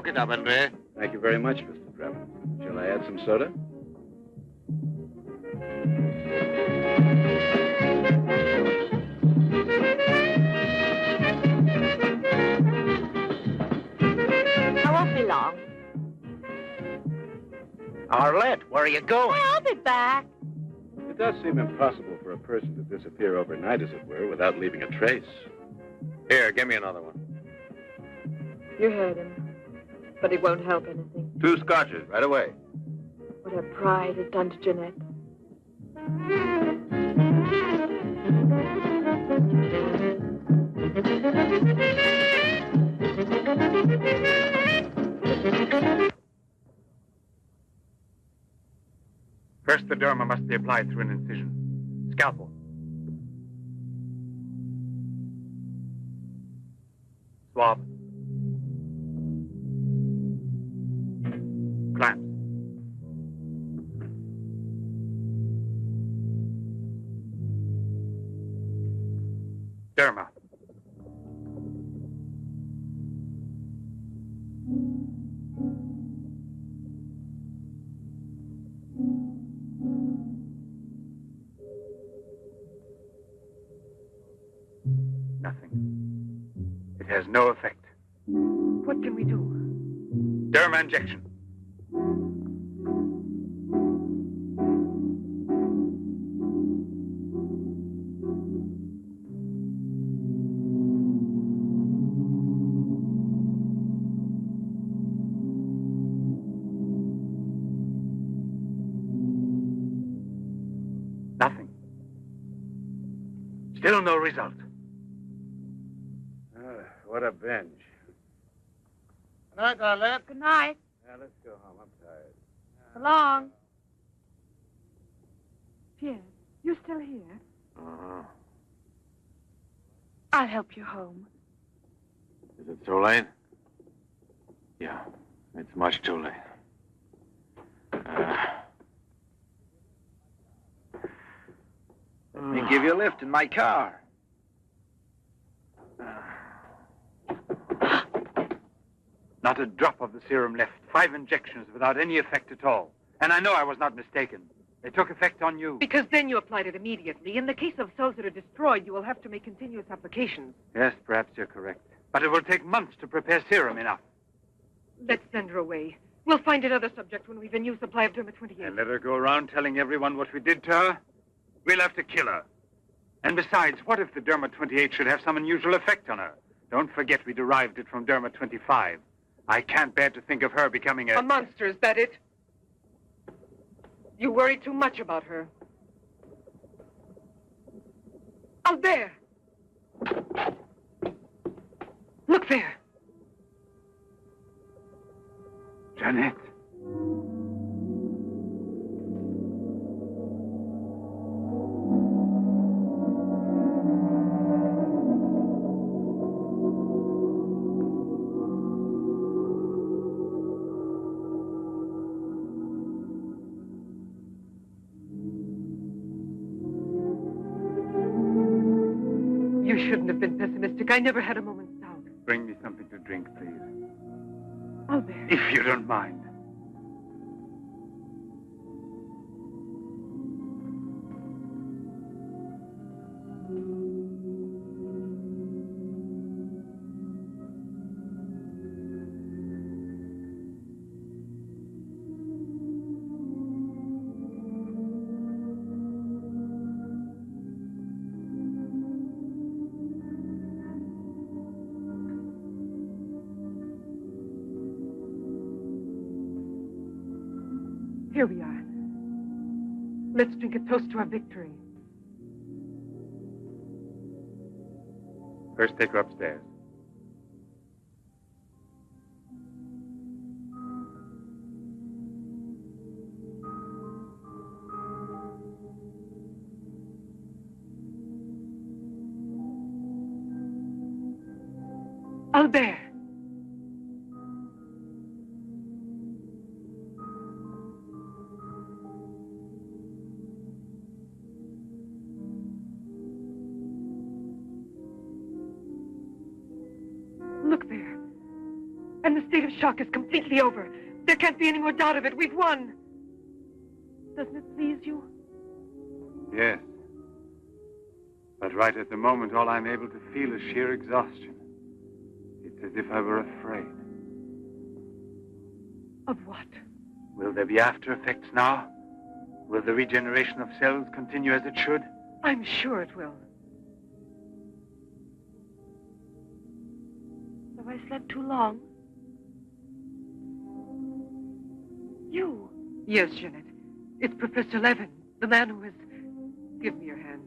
[SPEAKER 2] Look it up, Andre.
[SPEAKER 3] Thank you very much, Mr. Drebin. Shall I add some soda?
[SPEAKER 4] I won't be long.
[SPEAKER 6] Arlette, where are you going?
[SPEAKER 4] I'll be back.
[SPEAKER 3] It does seem impossible for a person to disappear overnight, as it were, without leaving a trace. Here, give me another one.
[SPEAKER 11] You heard him. But it won't help anything.
[SPEAKER 3] 2 scotches, right away.
[SPEAKER 11] What her pride has done to Jeanette.
[SPEAKER 23] First, the derma must be applied through an incision. Scalpel. Swab. Clamps. Derma. Nothing. It has no effect.
[SPEAKER 1] What can we do?
[SPEAKER 23] Derma injection. Nothing. Still no result.
[SPEAKER 3] What a binge.
[SPEAKER 2] Good night, Arlette.
[SPEAKER 4] Good night.
[SPEAKER 3] Now, let's go home. I'm tired.
[SPEAKER 4] So long.
[SPEAKER 1] Pierre, you still here?
[SPEAKER 3] Uh-huh.
[SPEAKER 1] I'll help you home.
[SPEAKER 3] Is it too late? Yeah, it's much too late.
[SPEAKER 6] Let me give you a lift in my car.
[SPEAKER 23] Not a drop of the serum left. 5 injections without any effect at all. And I know I was not mistaken. They took effect on you.
[SPEAKER 1] Because then you applied it immediately. In the case of cells that are destroyed, you will have to make continuous applications.
[SPEAKER 23] Yes, perhaps you're correct. But it will take months to prepare serum enough.
[SPEAKER 1] Let's send her away. We'll find another subject when we've a new supply of Derma 28.
[SPEAKER 23] And let her go around telling everyone what we did to her? We'll have to kill her. And besides, what if the Derma 28 should have some unusual effect on her? Don't forget we derived it from Derma 25. I can't bear to think of her becoming
[SPEAKER 1] A monster, is that it? You worry too much about her. Albert! Look there.
[SPEAKER 23] Jeanette.
[SPEAKER 1] You shouldn't have been pessimistic. I never had a moment's doubt.
[SPEAKER 23] Bring me something to drink, please.
[SPEAKER 1] Albert.
[SPEAKER 23] If you don't mind.
[SPEAKER 1] Here we are. Let's drink a toast to our victory.
[SPEAKER 23] First, take her upstairs.
[SPEAKER 1] Albert. Look there. When the state of shock is completely over, there can't be any more doubt of it. We've won. Doesn't it please you?
[SPEAKER 23] Yes. But right at the moment, all I'm able to feel is sheer exhaustion. It's as if I were afraid.
[SPEAKER 1] Of what?
[SPEAKER 23] Will there be after effects now? Will the regeneration of cells continue as it should?
[SPEAKER 1] I'm sure it will.
[SPEAKER 11] Have I slept too long? You?
[SPEAKER 1] Yes, Jeanette. It's Professor Levin, the man who has... Give me your hand.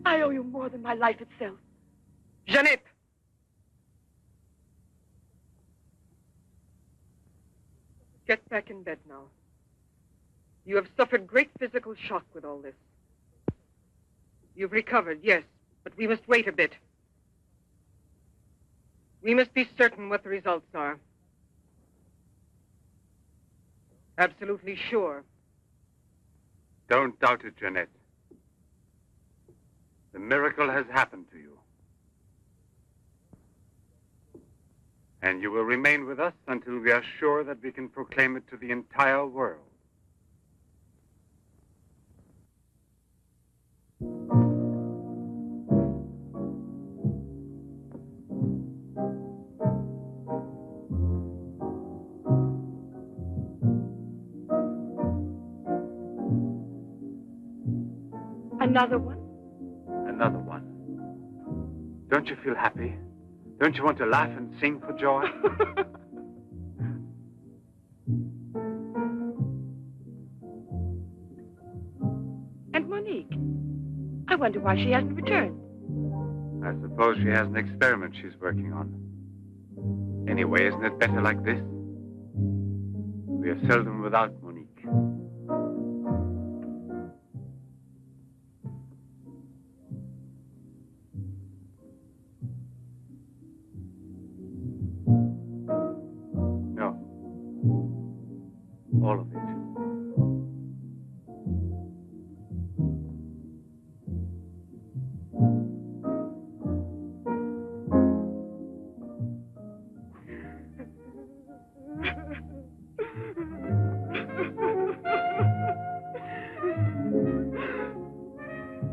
[SPEAKER 11] I owe you more than my life itself.
[SPEAKER 1] Jeanette! Get back in bed now. You have suffered great physical shock with all this. You've recovered, yes, but we must wait a bit. We must be certain what the results are. Absolutely sure.
[SPEAKER 23] Don't doubt it, Jeanette. The miracle has happened to you. And you will remain with us until we are sure that we can proclaim it to the entire world.
[SPEAKER 11] Another one?
[SPEAKER 23] Another one. Don't you feel happy? Don't you want to laugh and sing for joy?
[SPEAKER 11] And Monique? I wonder why she hasn't returned.
[SPEAKER 23] I suppose she has an experiment she's working on. Anyway, isn't it better like this? We are seldom without Monique. All of it.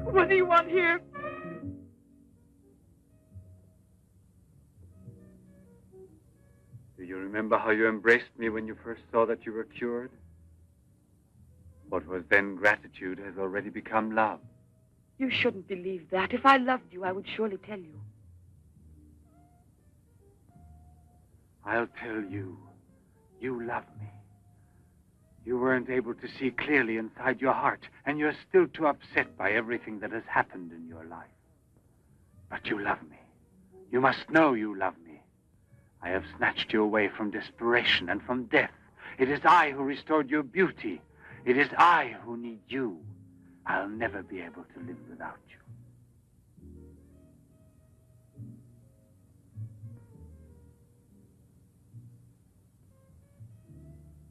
[SPEAKER 11] What do you want here?
[SPEAKER 23] Do you remember how you embraced me when you first saw that you were cured? What was then gratitude has already become love.
[SPEAKER 11] You shouldn't believe that. If I loved you, I would surely tell you.
[SPEAKER 23] I'll tell you. You love me. You weren't able to see clearly inside your heart, and you're still too upset by everything that has happened in your life. But you love me. You must know you love me. I have snatched you away from desperation and from death. It is I who restored your beauty. It is I who need you. I'll never be able to live without you.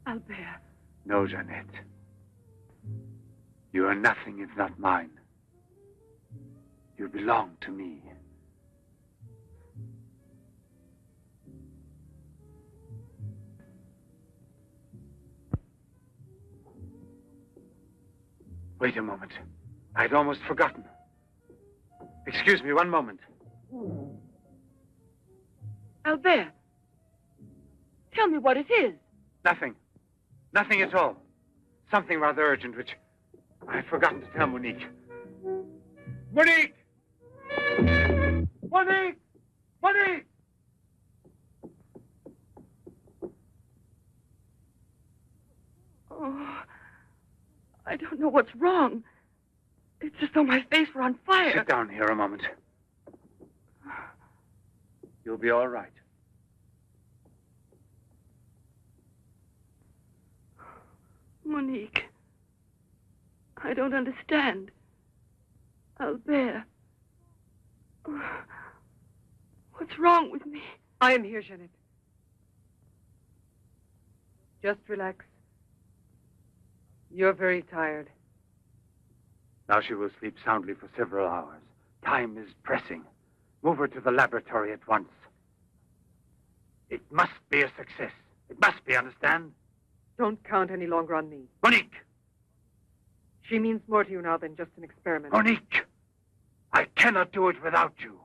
[SPEAKER 11] Albert.
[SPEAKER 23] No, Jeanette. You are nothing if not mine. You belong to me. Wait a moment. I'd almost forgotten. Excuse me, one moment.
[SPEAKER 11] Albert. Tell me what it is.
[SPEAKER 23] Nothing. Nothing at all. Something rather urgent, which I'd forgotten to tell Monique. Monique! Monique! Monique!
[SPEAKER 11] Oh.
[SPEAKER 4] I don't know what's wrong. It's as though my face were on fire.
[SPEAKER 23] Sit down here a moment. You'll be all right.
[SPEAKER 4] Monique, I don't understand. Albert. What's wrong with me?
[SPEAKER 1] I am here, Jeanette. Just relax. You're very tired.
[SPEAKER 23] Now she will sleep soundly for several hours. Time is pressing. Move her to the laboratory at once. It must be a success. It must be, understand?
[SPEAKER 1] Don't count any longer on me.
[SPEAKER 23] Monique!
[SPEAKER 1] She means more to you now than just an experiment.
[SPEAKER 23] Monique! I cannot do it without you.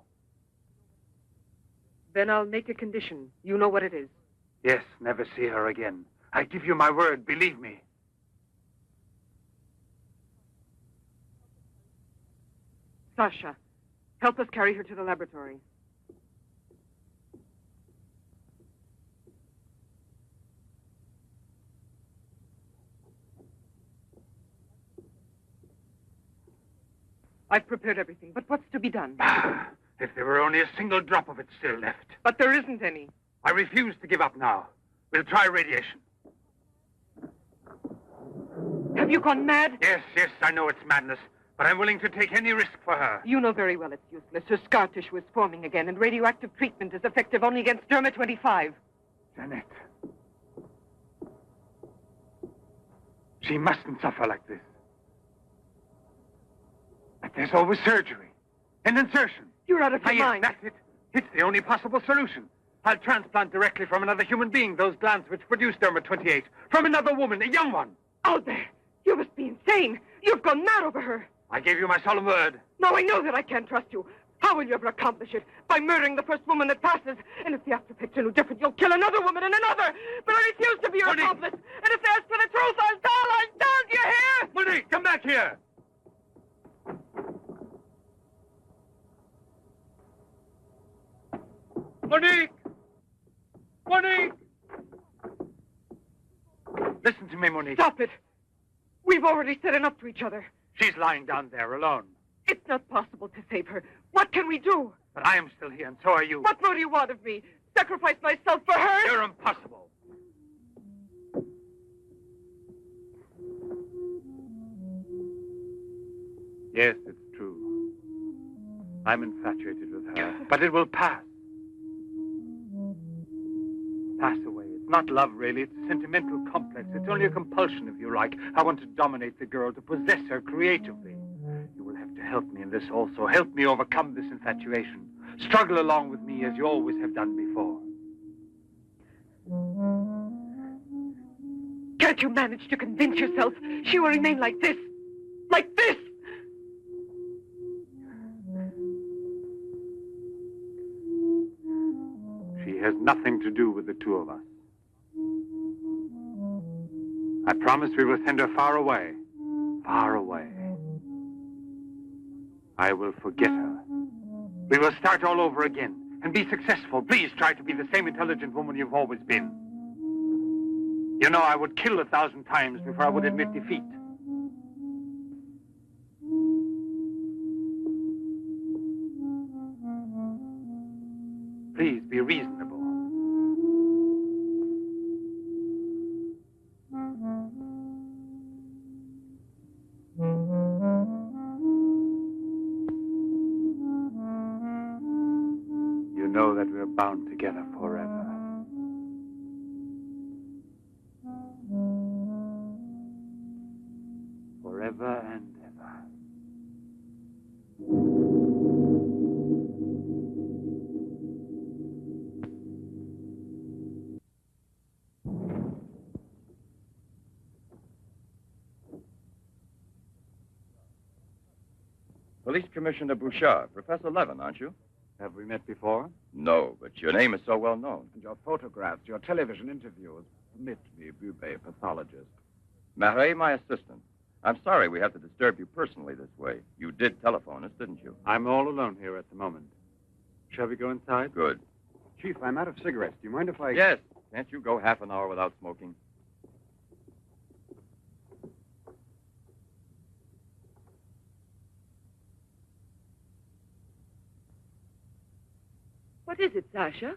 [SPEAKER 1] Then I'll make a condition. You know what it is.
[SPEAKER 23] Yes, never see her again. I give you my word, believe me.
[SPEAKER 1] Sasha, help us carry her to the laboratory. I've prepared everything, but what's to be done?
[SPEAKER 23] If there were only a single drop of it still left.
[SPEAKER 1] But there isn't any.
[SPEAKER 23] I refuse to give up now. We'll try radiation.
[SPEAKER 1] Have you gone mad?
[SPEAKER 23] Yes, I know it's madness, but I'm willing to take any risk for her.
[SPEAKER 1] You know very well it's useless. Her scar tissue is forming again, and radioactive treatment is effective only against derma-25.
[SPEAKER 23] Janet. She mustn't suffer like this. But there's always surgery. An insertion.
[SPEAKER 1] You're out of your
[SPEAKER 23] Yes,
[SPEAKER 1] mind.
[SPEAKER 23] that's it. It's the only possible solution. I'll transplant directly from another human being those glands which produce derma-28. From another woman, a young one.
[SPEAKER 1] Albert, you must be insane. You've gone mad over her.
[SPEAKER 23] I gave you my solemn word.
[SPEAKER 1] Now I know that I can't trust you. How will you ever accomplish it? By murdering the first woman that passes. And if the after picture no different, you'll kill another woman and another. But I refuse to be your accomplice. And if they ask for the truth, I'll tell. Do you hear?
[SPEAKER 23] Monique, come back here. Monique! Monique! Listen to me, Monique.
[SPEAKER 1] Stop it. We've already said enough to each other.
[SPEAKER 23] She's lying down there alone.
[SPEAKER 1] It's not possible to save her. What can we do?
[SPEAKER 23] But I am still here, and so are you.
[SPEAKER 1] What more do you want of me? Sacrifice myself for her?
[SPEAKER 23] You're impossible. Yes, it's true. I'm infatuated with her, but it will pass. Pass away. It's not love, really. It's a sentimental complex. It's only a compulsion, if you like. I want to dominate the girl, to possess her creatively. You will have to help me in this also. Help me overcome this infatuation. Struggle along with me as you always have done before.
[SPEAKER 1] Can't you manage to convince yourself she will remain like this? Like this?
[SPEAKER 23] She has nothing to do with the two of us. I promise we will send her far away. Far away. I will forget her. We will start all over again and be successful. Please try to be the same intelligent woman you've always been. You know, I would kill 1,000 times before I would admit defeat. Please be reasonable. You know that we're bound together forever. Forever and ever.
[SPEAKER 3] Police Commissioner Bouchard, Professor Levin, aren't you?
[SPEAKER 23] Have we met before?
[SPEAKER 3] No, but your name is so well known.
[SPEAKER 2] And your photographs, your television interviews. Permit me, Bube, pathologist.
[SPEAKER 3] Marais, my assistant. I'm sorry we have to disturb you personally this way. You did telephone us, didn't you?
[SPEAKER 23] I'm all alone here at the moment. Shall we go inside?
[SPEAKER 3] Good.
[SPEAKER 2] Chief, I'm out of cigarettes. Do you mind if I...
[SPEAKER 3] Yes. Can't you go half an hour without smoking?
[SPEAKER 4] What is it, Sasha?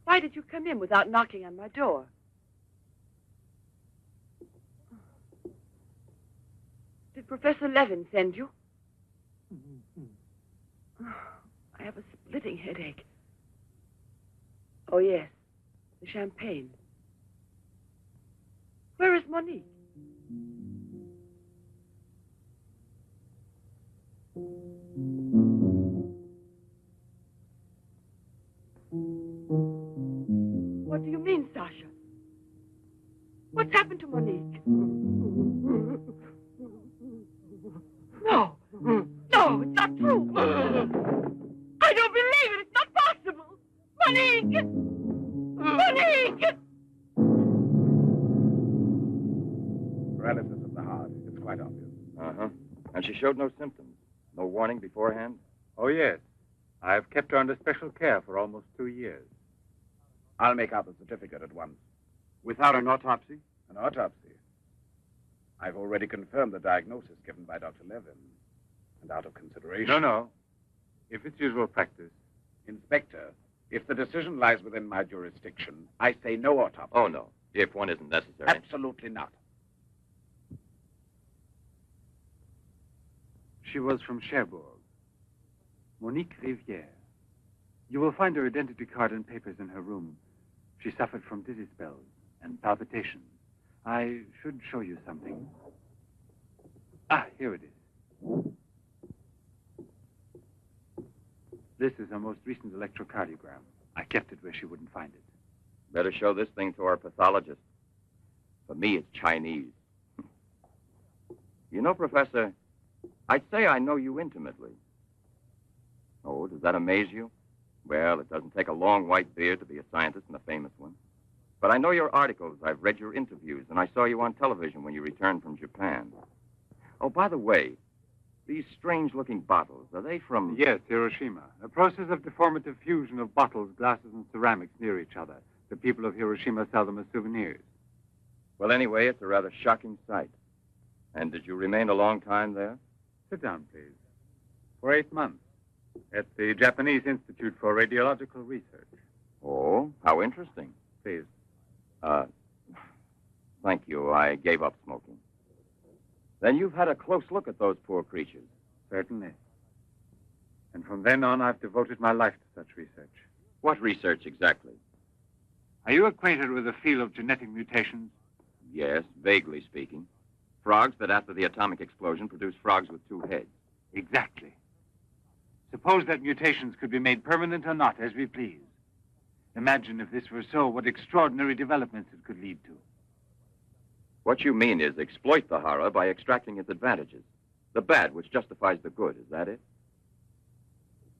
[SPEAKER 4] Why did you come in without knocking on my door? Did Professor Levin send you? I have a splitting headache. Oh, yes. The champagne. Where is Monique? What do you mean, Sasha? What's happened to Monique? No. No, it's not true. I don't believe it. It's not possible. Monique! Monique!
[SPEAKER 2] Paralysis of the heart. It's quite obvious.
[SPEAKER 7] Uh-huh. And she showed no symptoms. No warning beforehand?
[SPEAKER 23] Oh, yes. I've kept her under special care for almost 2 years.
[SPEAKER 2] I'll make out the certificate at once.
[SPEAKER 23] Without an autopsy?
[SPEAKER 2] An autopsy? I've already confirmed the diagnosis given by Dr. Levin. And out of consideration...
[SPEAKER 23] No. If it's usual practice.
[SPEAKER 2] Inspector, if the decision lies within my jurisdiction, I say no autopsy.
[SPEAKER 7] Oh, no. If one isn't necessary.
[SPEAKER 2] Absolutely not.
[SPEAKER 23] She was from Cherbourg. Monique Rivière. You will find her identity card and papers in her room. She suffered from dizzy spells and palpitations. I should show you something. Ah, here it is. This is her most recent electrocardiogram. I kept it where she wouldn't find it.
[SPEAKER 7] Better show this thing to our pathologist. For me, it's Chinese. You know, Professor, I'd say I know you intimately. Oh, does that amaze you? Well, it doesn't take a long white beard to be a scientist and a famous one. But I know your articles, I've read your interviews, and I saw you on television when you returned from Japan. Oh, by the way, these strange-looking bottles, are they from...
[SPEAKER 23] Yes, Hiroshima. A process of deformative fusion of bottles, glasses, and ceramics near each other. The people of Hiroshima sell them as souvenirs.
[SPEAKER 7] Well, anyway, it's a rather shocking sight. And did you remain a long time there?
[SPEAKER 23] Sit down, please. For 8 months. At the Japanese Institute for Radiological Research.
[SPEAKER 7] Oh, how interesting.
[SPEAKER 23] Please.
[SPEAKER 7] Thank you. I gave up smoking. Then you've had a close look at those poor creatures.
[SPEAKER 23] Certainly. And from then on, I've devoted my life to such research.
[SPEAKER 7] What research exactly?
[SPEAKER 23] Are you acquainted with the field of genetic mutations?
[SPEAKER 7] Yes, vaguely speaking. Frogs that after the atomic explosion produce frogs with 2 heads.
[SPEAKER 23] Exactly. Suppose that mutations could be made permanent or not, as we please. Imagine if this were so, what extraordinary developments it could lead to.
[SPEAKER 7] What you mean is exploit the horror by extracting its advantages. The bad which justifies the good, is that it?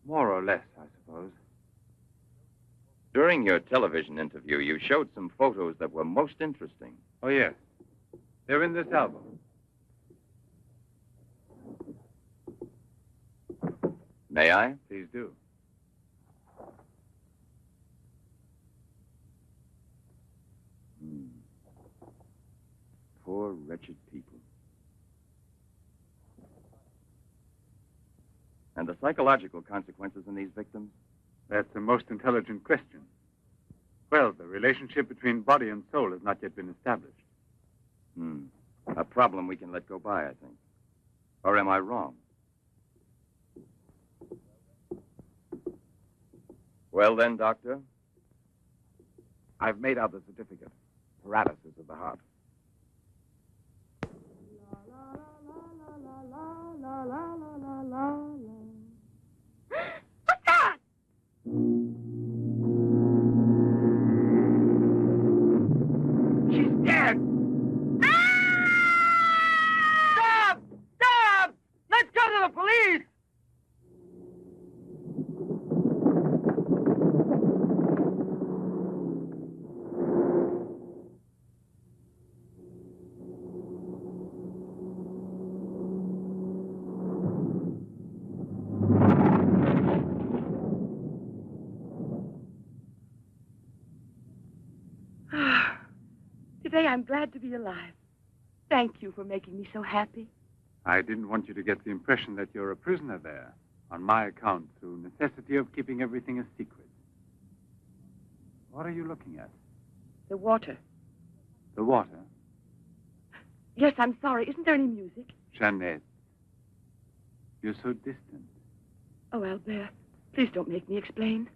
[SPEAKER 23] More or less, I suppose.
[SPEAKER 7] During your television interview, you showed some photos that were most interesting.
[SPEAKER 23] Oh, yes. They're in this album.
[SPEAKER 7] May I?
[SPEAKER 23] Please do.
[SPEAKER 7] Poor, wretched people. And the psychological consequences in these victims?
[SPEAKER 23] That's a most intelligent question. Well, the relationship between body and soul has not yet been established.
[SPEAKER 7] A problem we can let go by, I think. Or am I wrong? Well then, Doctor?
[SPEAKER 2] I've made out the certificate. Paralysis of the heart.
[SPEAKER 4] What's that?
[SPEAKER 1] She's dead. Stop! Stop! Let's go to the police!
[SPEAKER 4] Today I'm glad to be alive. Thank you for making me so happy.
[SPEAKER 23] I didn't want you to get the impression that you're a prisoner there. On my account, through necessity of keeping everything a secret. What are you looking at?
[SPEAKER 4] The water.
[SPEAKER 23] The water?
[SPEAKER 4] Yes, I'm sorry. Isn't there any music?
[SPEAKER 23] Jeanette. You're so distant.
[SPEAKER 4] Oh, Albert, please don't make me explain.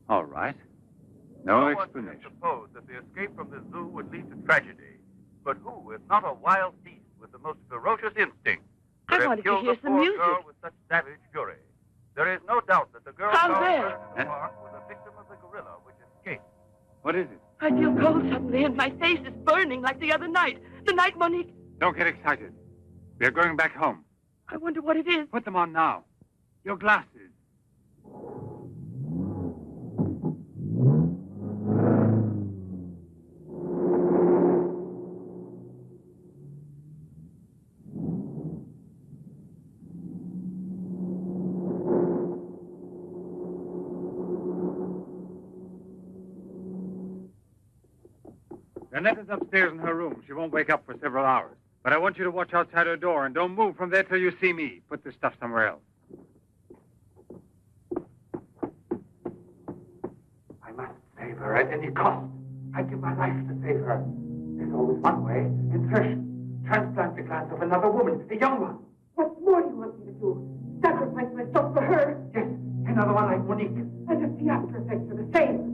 [SPEAKER 23] All right. No
[SPEAKER 8] one
[SPEAKER 23] explanation.
[SPEAKER 8] can suppose that the escape from the zoo would lead to tragedy. But who, if not a wild beast with the most ferocious instinct, could
[SPEAKER 4] I
[SPEAKER 8] have
[SPEAKER 4] wanted to
[SPEAKER 8] killed
[SPEAKER 4] hear
[SPEAKER 8] the
[SPEAKER 4] some
[SPEAKER 8] poor
[SPEAKER 4] music.
[SPEAKER 8] girl with such savage fury? There is no doubt that the girl
[SPEAKER 4] Albert!
[SPEAKER 8] found in the park was a victim of the gorilla which escaped.
[SPEAKER 23] What is it?
[SPEAKER 4] I feel cold suddenly, and my face is burning like the other night. The night Monique...
[SPEAKER 23] Don't get excited. We are going back home.
[SPEAKER 4] I wonder what it is.
[SPEAKER 23] Put them on now. Your glasses. Jeanette is upstairs in her room. She won't wake up for several hours. But I want you to watch outside her door and don't move from there till you see me. Put this stuff somewhere else.
[SPEAKER 5] I must save her at any cost. I'd give my life to save her. There's always one way. Insertion. Transplant the glands of another woman, a young one.
[SPEAKER 11] What more do you want me to do? Sacrifice myself for her?
[SPEAKER 5] Yes, another one like Monique.
[SPEAKER 11] And if the after effects are the same.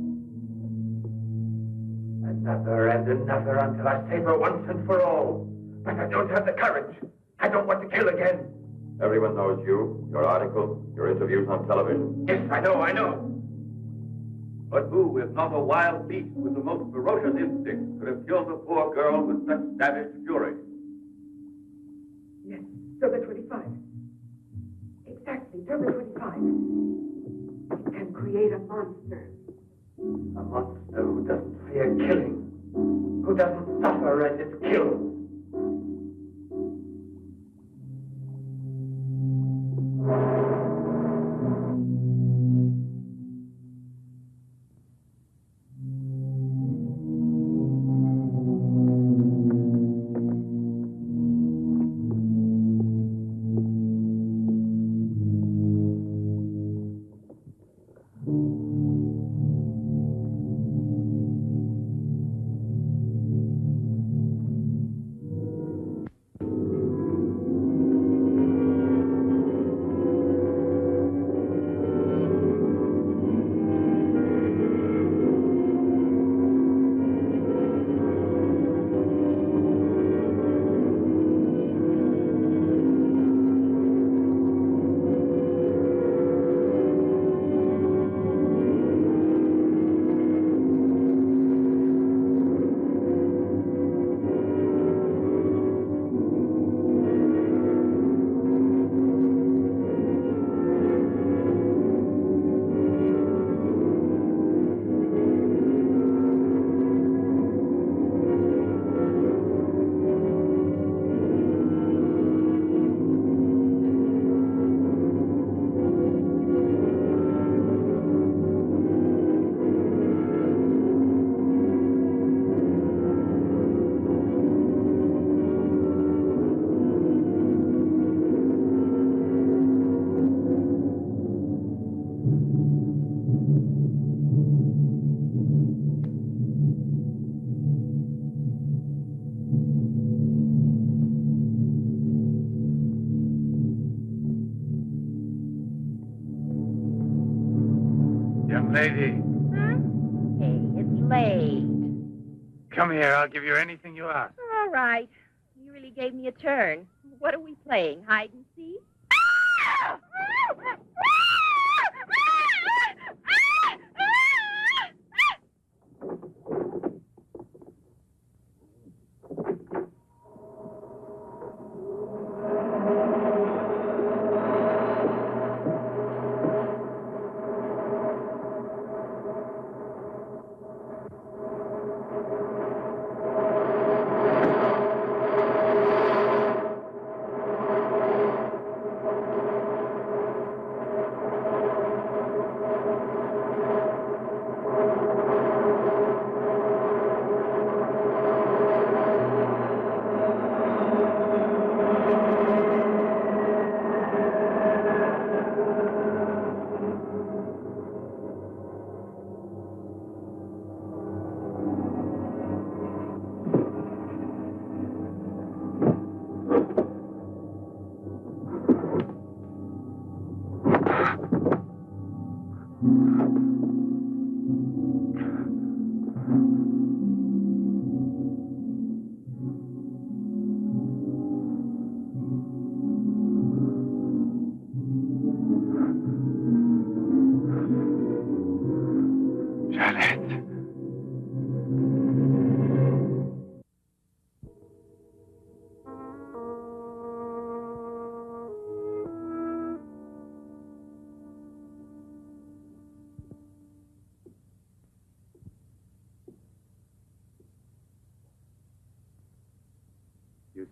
[SPEAKER 5] Another and another until I save her once and for all. But I don't have the courage. I don't want to kill again.
[SPEAKER 7] Everyone knows you, your articles, your interviews on television.
[SPEAKER 5] Yes, I know.
[SPEAKER 8] But who, if not a wild beast with the most ferocious instinct, could have killed the poor girl with such savage fury?
[SPEAKER 11] Yes, Derby 25. Exactly, Derby 25. It can create a monster.
[SPEAKER 5] A monster who doesn't fear killing. Who doesn't suffer and is killed.
[SPEAKER 23] Young lady,
[SPEAKER 12] Hey, it's late.
[SPEAKER 23] come here. I'll give you anything you ask.
[SPEAKER 12] All right. You really gave me a turn. What are we playing? Hide and seek?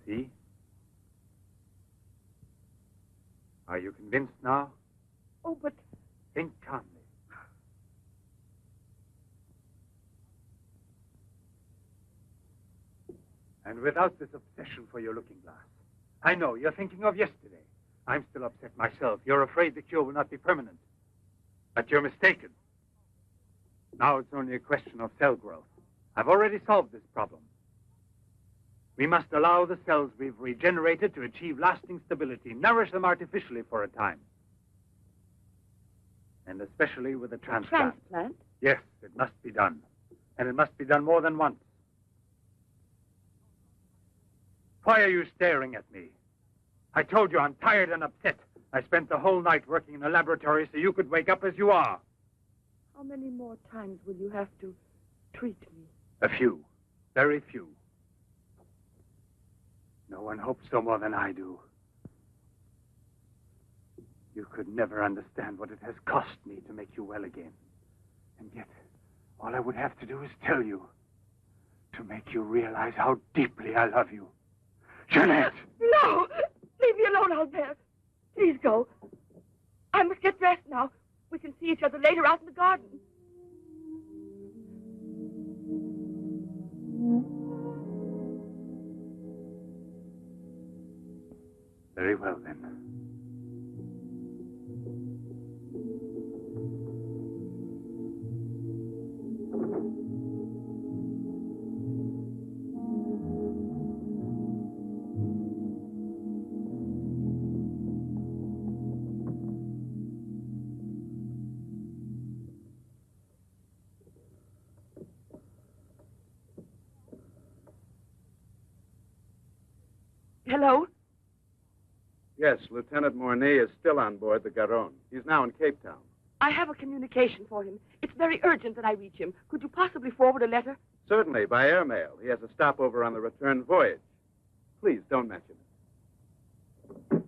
[SPEAKER 23] See? Are you convinced now?
[SPEAKER 4] Oh, but...
[SPEAKER 23] Think calmly. And without this obsession for your looking glass. I know, you're thinking of yesterday. I'm still upset myself. You're afraid the cure will not be permanent. But you're mistaken. Now it's only a question of cell growth. I've already solved this problem. We must allow the cells we've regenerated to achieve lasting stability, nourish them artificially for a time. And especially with a transplant.
[SPEAKER 4] Transplant?
[SPEAKER 23] Yes, it must be done. And it must be done more than once. Why are you staring at me? I told you I'm tired and upset. I spent the whole night working in a laboratory so you could wake up as you are.
[SPEAKER 4] How many more times will you have to treat me?
[SPEAKER 23] A few. Very few. No one hopes so more than I do. You could never understand what it has cost me to make you well again. And yet, all I would have to do is tell you. To make you realize how deeply I love you. Jeanette!
[SPEAKER 4] No! Leave me alone, Albert. Please go. I must get dressed now. We can see each other later out in the garden.
[SPEAKER 23] Very well, then.
[SPEAKER 4] Hello?
[SPEAKER 3] Yes, Lieutenant Mornay is still on board the Garonne. He's now in Cape Town.
[SPEAKER 4] I have a communication for him. It's very urgent that I reach him. Could you possibly forward a letter?
[SPEAKER 3] Certainly, by airmail. He has a stopover on the return voyage. Please, don't mention it.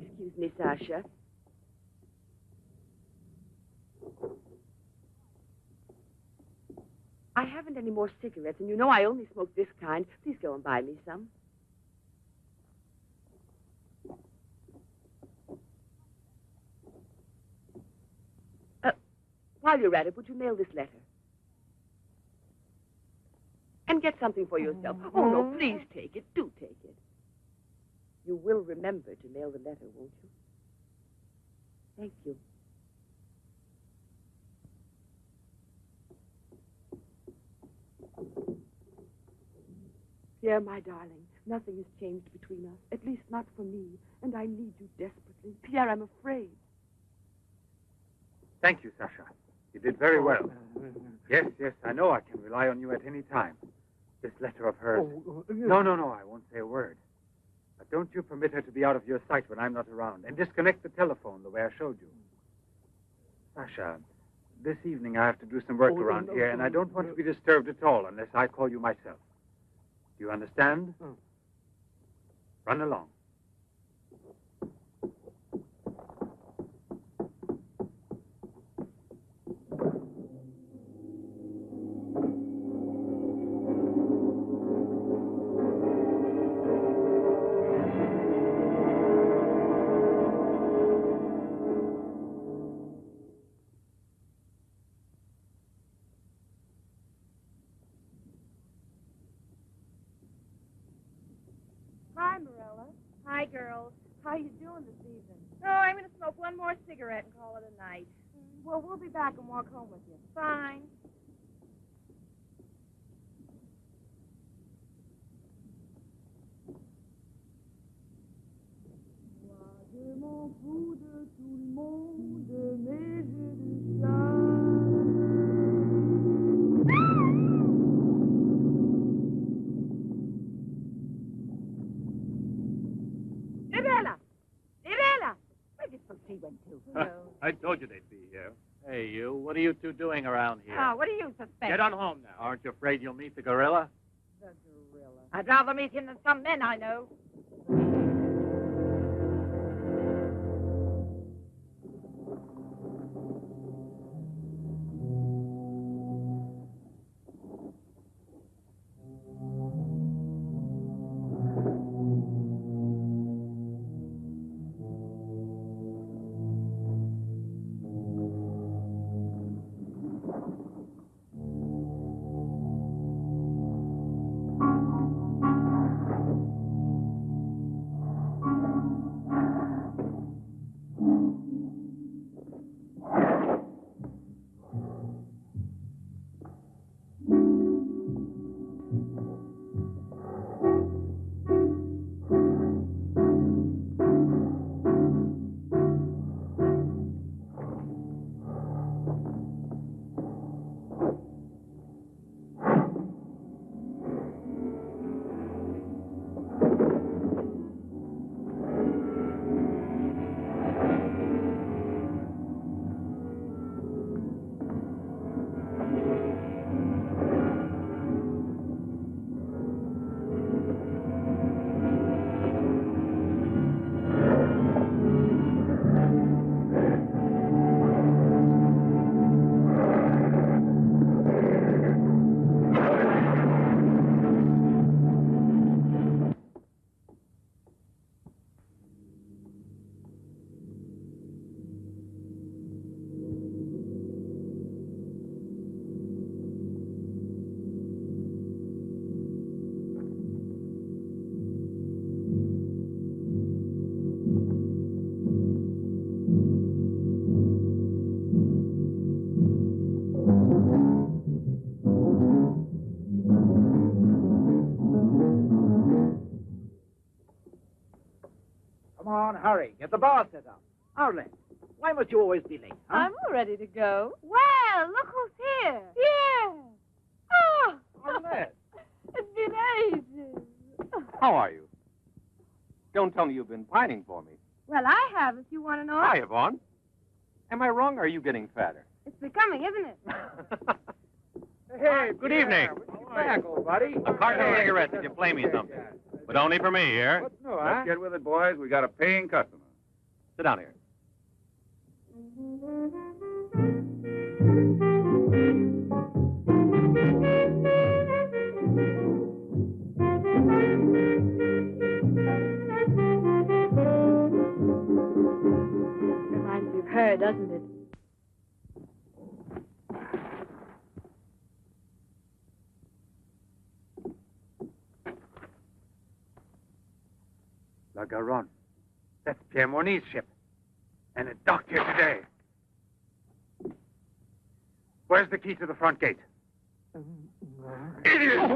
[SPEAKER 4] Excuse me, Sasha. I haven't any more cigarettes, and you know I only smoke this kind. Please go and buy me some. While you're at it, would you mail this letter? And get something for yourself. Oh, no, please take it. Do take it. You will remember to mail the letter, won't you? Thank you. Pierre, my darling, nothing has changed between us, at least not for me, and I need you desperately. Pierre, I'm afraid.
[SPEAKER 23] Thank you, Sasha. You did very well. Yes, I know I can rely on you at any time. This letter of hers... No, I won't say a word. But don't you permit her to be out of your sight when I'm not around, and disconnect the telephone the way I showed you. Sasha, this evening I have to do some work around here, and I don't want to be disturbed at all unless I call you myself. Do you understand? Run along.
[SPEAKER 12] Hi, Marilla. Hi, girls.
[SPEAKER 11] How you doing this evening?
[SPEAKER 12] Oh, I'm going to smoke one more cigarette and call it a night.
[SPEAKER 11] Well, we'll be back and walk home with you.
[SPEAKER 12] Fine.
[SPEAKER 11] Where did Sophie went to?
[SPEAKER 9] I told you they'd be here. Hey, you. What are you two doing around here?
[SPEAKER 11] Oh, what do you suspect?
[SPEAKER 9] Get on home now. Aren't you afraid you'll meet the gorilla?
[SPEAKER 11] The gorilla. I'd rather meet him than some men I know.
[SPEAKER 6] hurry. Get the bar set up. Arlette, why must you always be late, huh?
[SPEAKER 10] I'm all ready to go. Well, look who's here. Yeah. Oh,
[SPEAKER 6] Arlette.
[SPEAKER 10] It's been ages.
[SPEAKER 9] How are you? Don't tell me you've been pining for me.
[SPEAKER 10] Well, I have, if you want to know.
[SPEAKER 9] Hi, Yvonne. Am I wrong, or are you getting fatter?
[SPEAKER 10] It's becoming, isn't it?
[SPEAKER 9] Hey, good evening.
[SPEAKER 6] Back, old buddy.
[SPEAKER 9] A carton of cigarettes if you play me something. But only for me, here.
[SPEAKER 6] What's new, huh?
[SPEAKER 2] Let's get with it, boys. We got a paying customer.
[SPEAKER 9] Sit down here.
[SPEAKER 10] Reminds me of her, doesn't it?
[SPEAKER 23] La Garonne. That's Pierre Mornay's ship. And it docked here today. Where's the key to the front gate? Idiot!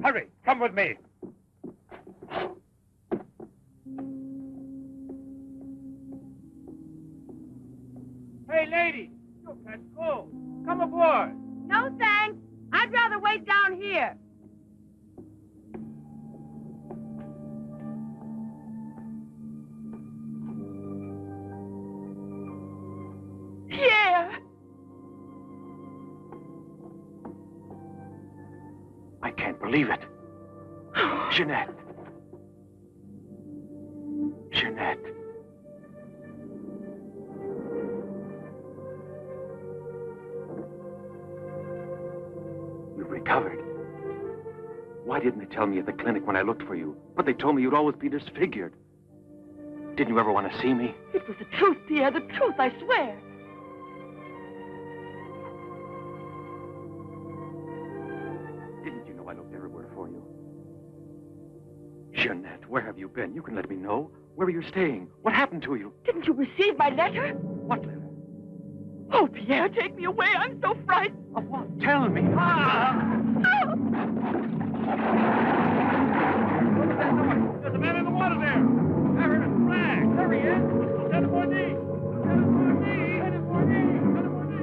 [SPEAKER 23] Hurry, come with me.
[SPEAKER 6] Hey, lady, you catch cold. Come aboard.
[SPEAKER 10] No, thanks. I'd rather wait down here. Yeah.
[SPEAKER 23] I can't believe it. Jeanette. Jeanette. You've recovered. Why didn't they tell me at the clinic when I looked for you? But they told me you'd always be disfigured. Didn't you ever want to see me?
[SPEAKER 10] It was the truth, Pierre, the truth, I swear.
[SPEAKER 23] Didn't you know I looked everywhere for you? Jeanette, where have you been? You can let me know. Where are you staying? What happened to you?
[SPEAKER 10] Didn't you receive my letter?
[SPEAKER 23] What letter?
[SPEAKER 10] Oh, Pierre, take me away. I'm so frightened.
[SPEAKER 23] Of what? Tell me.
[SPEAKER 6] There's a man in the water there. I heard a flag. There he is. Lieutenant Mornay. Lieutenant Mornay. Lieutenant Mornay. Lieutenant Mornay.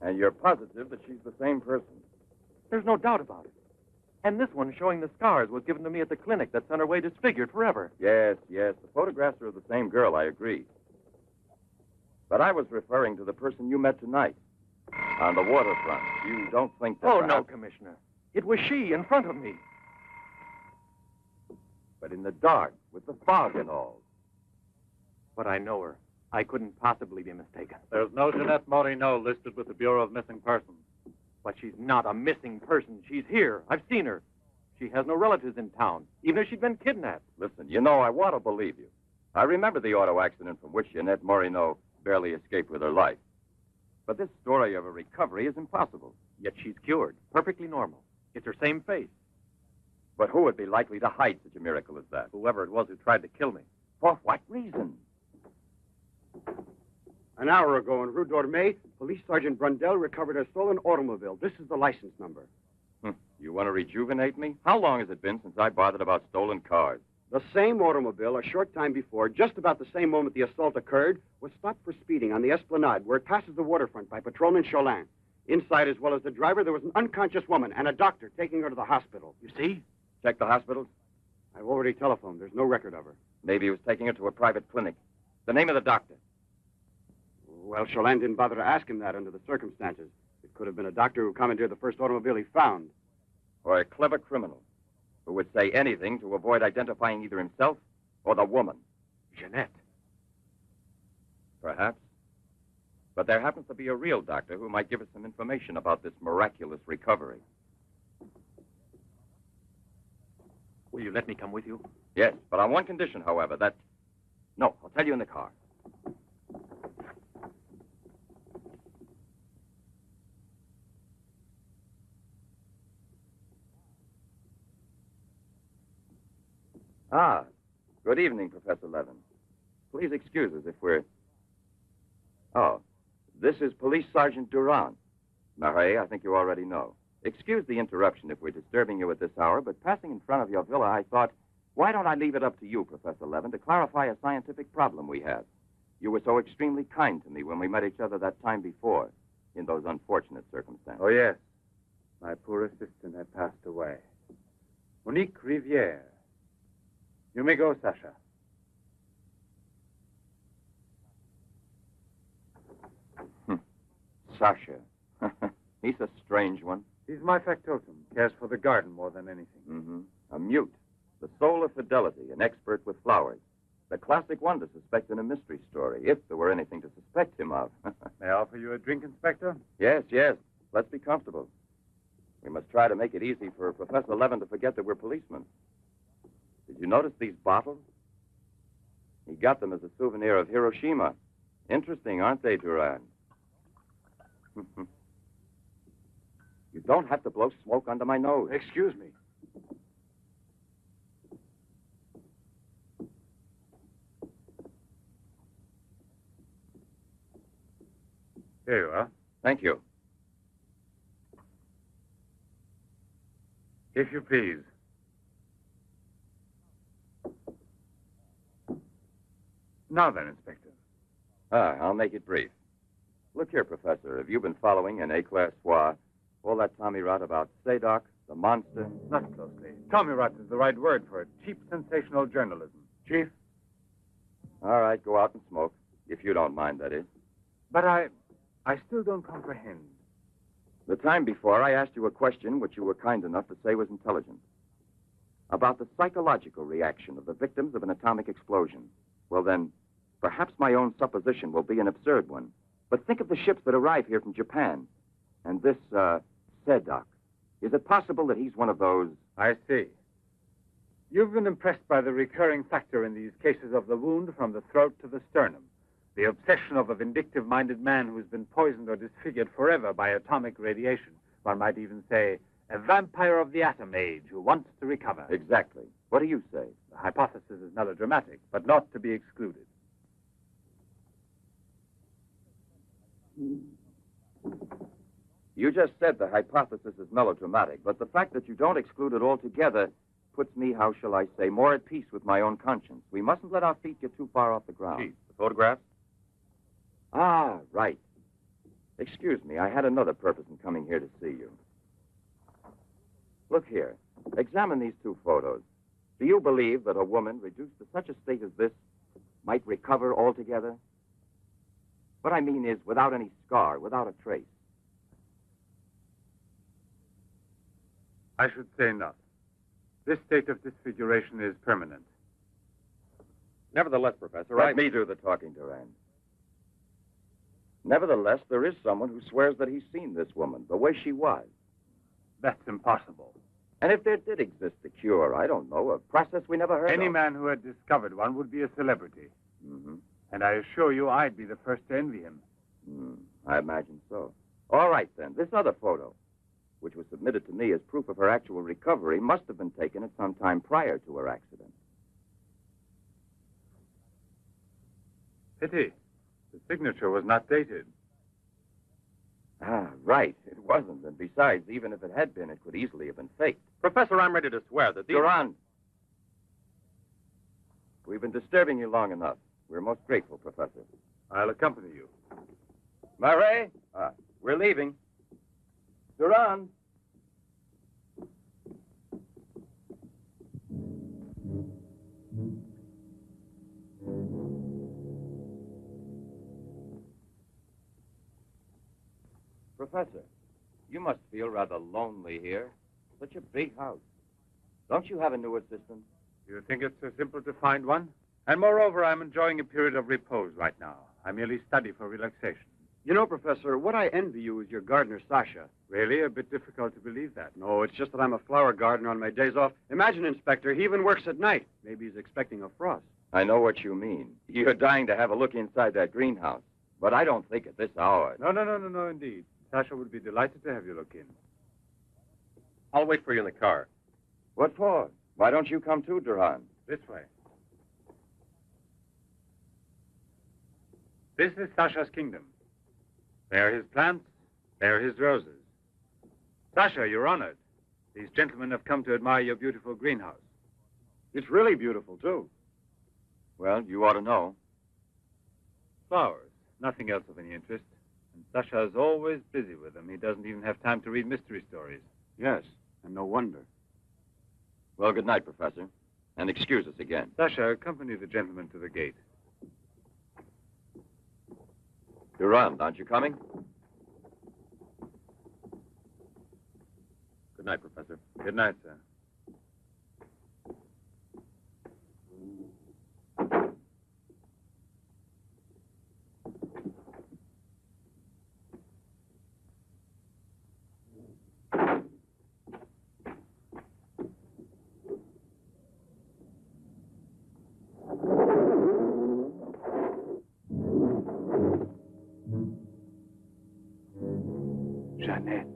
[SPEAKER 7] And you're positive that she's the same person?
[SPEAKER 9] There's no doubt about it. And this one showing the scars was given to me at the clinic that sent her away disfigured forever.
[SPEAKER 7] Yes, yes. The photographs are of the same girl, I agree. But I was referring to the person you met tonight on the waterfront. You don't think that...
[SPEAKER 9] Oh, no, Commissioner. It was she in front of me.
[SPEAKER 7] But in the dark, with the fog and all.
[SPEAKER 9] But I know her. I couldn't possibly be mistaken. There's no Jeanette Morino listed with the Bureau of Missing Persons. But she's not a missing person. She's here. I've seen her. She has no relatives in town, even if she'd been kidnapped.
[SPEAKER 7] Listen, you know, I want to believe you. I remember the auto accident from which Jeanette Morino barely escaped with her life. But this story of a recovery is impossible.
[SPEAKER 9] Yet she's cured, perfectly normal. It's her same face.
[SPEAKER 7] But who would be likely to hide such a miracle as that?
[SPEAKER 9] Whoever it was who tried to kill me.
[SPEAKER 7] For what reason?
[SPEAKER 14] An hour ago in Rue d'Orme, Police Sergeant Brundell recovered a stolen automobile. This is the license number.
[SPEAKER 7] You want to rejuvenate me? How long has it been since I bothered about stolen cars?
[SPEAKER 14] The same automobile, a short time before, just about the same moment the assault occurred, was stopped for speeding on the Esplanade, where it passes the waterfront, by Patrolman Cholin. Inside, as well as the driver, there was an unconscious woman and a doctor taking her to the hospital.
[SPEAKER 23] You see?
[SPEAKER 7] Check the hospitals?
[SPEAKER 14] I've already telephoned. There's no record of her.
[SPEAKER 7] Maybe he was taking her to a private clinic. The name of the doctor?
[SPEAKER 14] Well, Cholin didn't bother to ask him that under the circumstances. It could have been a doctor who commandeered the first automobile he found.
[SPEAKER 7] Or a clever criminal who would say anything to avoid identifying either himself or the woman.
[SPEAKER 23] Jeanette.
[SPEAKER 7] Perhaps. But there happens to be a real doctor who might give us some information about this miraculous recovery.
[SPEAKER 9] Will you let me come with you?
[SPEAKER 7] Yes, but on one condition, however, that... No, I'll tell you in the car. Ah, good evening, Professor Levin. Please excuse us if we're... Oh, this is Police Sergeant Durand. Marais, I think you already know. Excuse the interruption if we're disturbing you at this hour, but passing in front of your villa, I thought, why don't I leave it up to you, Professor Levin, to clarify a scientific problem we have? You were so extremely kind to me when we met each other that time before, in those unfortunate circumstances.
[SPEAKER 23] Oh, yes. My poor assistant had passed away. Monique Riviere. You may go, Sasha.
[SPEAKER 7] Sasha. He's a strange one.
[SPEAKER 23] He's my factotum. Cares for the garden more than anything.
[SPEAKER 7] Mm-hmm. A mute. The soul of fidelity, an expert with flowers. The classic one to suspect in a mystery story, if there were anything to suspect him of.
[SPEAKER 23] May I offer you a drink, Inspector?
[SPEAKER 7] Yes, yes. Let's be comfortable. We must try to make it easy for Professor Levin to forget that we're policemen. Did you notice these bottles? He got them as a souvenir of Hiroshima. Interesting, aren't they, Durand? You don't have to blow smoke under my nose.
[SPEAKER 23] Excuse me. Here you are.
[SPEAKER 7] Thank you.
[SPEAKER 23] If you please. Now then, Inspector.
[SPEAKER 7] I'll make it brief. Look here, Professor. Have you been following in A-Class Soir all that Tommy rot about Sadok, the monster?
[SPEAKER 23] Not closely. Tommy rot is the right word for it. Cheap, sensational journalism. Chief?
[SPEAKER 7] All right, go out and smoke. If you don't mind, that is.
[SPEAKER 23] But I still don't comprehend.
[SPEAKER 7] The time before, I asked you a question which you were kind enough to say was intelligent. About the psychological reaction of the victims of an atomic explosion. Well, then, perhaps my own supposition will be an absurd one. But think of the ships that arrive here from Japan. And this, Sadok. Is it possible that he's one of those...
[SPEAKER 23] I see. You've been impressed by the recurring factor in these cases of the wound from the throat to the sternum. The obsession of a vindictive-minded man who's been poisoned or disfigured forever by atomic radiation. One might even say, a vampire of the atom age who wants to recover.
[SPEAKER 7] Exactly. What do you say?
[SPEAKER 23] The hypothesis is melodramatic, but not to be excluded.
[SPEAKER 7] You just said the hypothesis is melodramatic, but the fact that you don't exclude it altogether puts me, how shall I say, more at peace with my own conscience. We mustn't let our feet get too far off the ground.
[SPEAKER 23] Chief,
[SPEAKER 7] the photographs? Ah, right. Excuse me, I had another purpose in coming here to see you. Look here. Examine these two photos. Do you believe that a woman reduced to such a state as this might recover altogether? What I mean is without any scar, without a trace.
[SPEAKER 23] I should say not. This state of disfiguration is permanent.
[SPEAKER 2] Nevertheless, Professor,
[SPEAKER 7] Let me do the talking, Durand. Nevertheless, there is someone who swears that he's seen this woman, the way she was.
[SPEAKER 23] That's impossible.
[SPEAKER 7] And if there did exist a cure, I don't know, a process we never heard of.
[SPEAKER 23] Any man who had discovered one would be a celebrity.
[SPEAKER 7] Mm-hmm.
[SPEAKER 23] And I assure you I'd be the first to envy him.
[SPEAKER 7] I imagine so. All right, then. This other photo, which was submitted to me as proof of her actual recovery, must have been taken at some time prior to her accident.
[SPEAKER 23] Pity. The signature was not dated.
[SPEAKER 7] Ah, right. It wasn't. And besides, even if it had been, it could easily have been faked.
[SPEAKER 2] Professor, I'm ready to swear that these...
[SPEAKER 7] Durand! We've been disturbing you long enough. We're most grateful, Professor.
[SPEAKER 23] I'll accompany you.
[SPEAKER 7] Marais? We're leaving. Durand! Professor, you must feel rather lonely here. Such a big house. Don't you have a new assistant?
[SPEAKER 23] Do you think it's so simple to find one? And moreover, I'm enjoying a period of repose right now. I merely study for relaxation.
[SPEAKER 14] You know, Professor, what I envy you is your gardener, Sasha.
[SPEAKER 23] Really? A bit difficult to believe that.
[SPEAKER 14] No, it's just that I'm a flower gardener on my days off. Imagine, Inspector, he even works at night. Maybe he's expecting a frost.
[SPEAKER 7] I know what you mean. You're dying to have a look inside that greenhouse. But I don't think at this hour.
[SPEAKER 23] No, indeed. Sasha would be delighted to have you look in.
[SPEAKER 2] I'll wait for you in the car.
[SPEAKER 7] What for? Why don't you come too, Durand?
[SPEAKER 23] This way. This is Sasha's kingdom. There are his plants, there are his roses. Sasha, you're honored. These gentlemen have come to admire your beautiful greenhouse.
[SPEAKER 2] It's really beautiful, too.
[SPEAKER 7] Well, you ought to know.
[SPEAKER 23] Flowers, nothing else of any interest. And Sasha's always busy with them. He doesn't even have time to read mystery stories.
[SPEAKER 2] Yes, and no wonder.
[SPEAKER 7] Well, good night, Professor. And excuse us again.
[SPEAKER 23] Sasha, accompany the gentleman to the gate.
[SPEAKER 7] Durand, aren't you coming?
[SPEAKER 2] Good night, Professor.
[SPEAKER 23] Good night, sir.
[SPEAKER 2] Jeanette.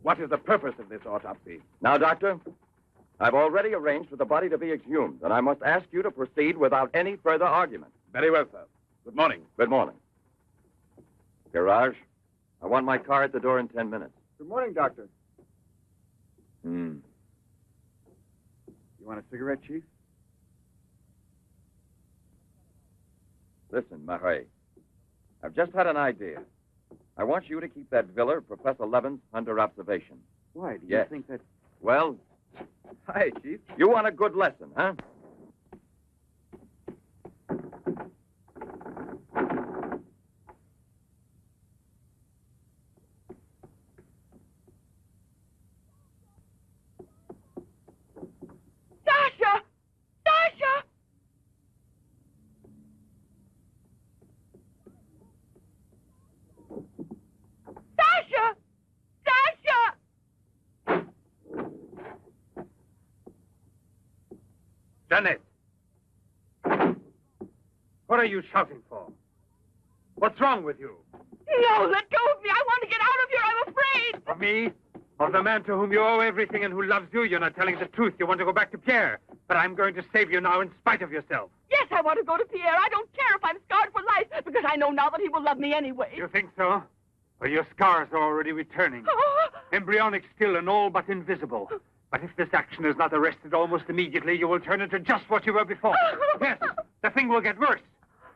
[SPEAKER 2] What is the purpose of this autopsy?
[SPEAKER 7] Now, Doctor, I've already arranged for the body to be exhumed, and I must ask you to proceed without any further argument.
[SPEAKER 2] Very well, sir. Good morning.
[SPEAKER 7] Good morning. Garage, I want my car at the door in 10 minutes.
[SPEAKER 14] Good morning, Doctor.
[SPEAKER 7] Hmm.
[SPEAKER 14] You want a cigarette, Chief?
[SPEAKER 7] Listen, Marais, I've just had an idea. I want you to keep that villa of Professor Levin's under observation.
[SPEAKER 14] Why? Do you
[SPEAKER 7] Yes.
[SPEAKER 14] think that...
[SPEAKER 7] Well,
[SPEAKER 14] Hi, Chief.
[SPEAKER 7] you want a good lesson, huh?
[SPEAKER 11] Sasha! Sasha! Sasha! Sasha!
[SPEAKER 23] Janet! What are you shouting for? What's wrong with you?
[SPEAKER 11] No, let go of me. I want to get out of here. I'm afraid.
[SPEAKER 23] Of me? Of the man to whom you owe everything and who loves you? You're not telling the truth. You want to go back to Pierre. But I'm going to save you now in spite of yourself.
[SPEAKER 11] Yes, I want to go to Pierre. I don't care if I'm scarred for life, because I know now that he will love me anyway.
[SPEAKER 23] You think so? Well, your scars are already returning. Embryonic still and all but invisible. But if this action is not arrested almost immediately, you will turn into just what you were before. Yes, the thing will get worse.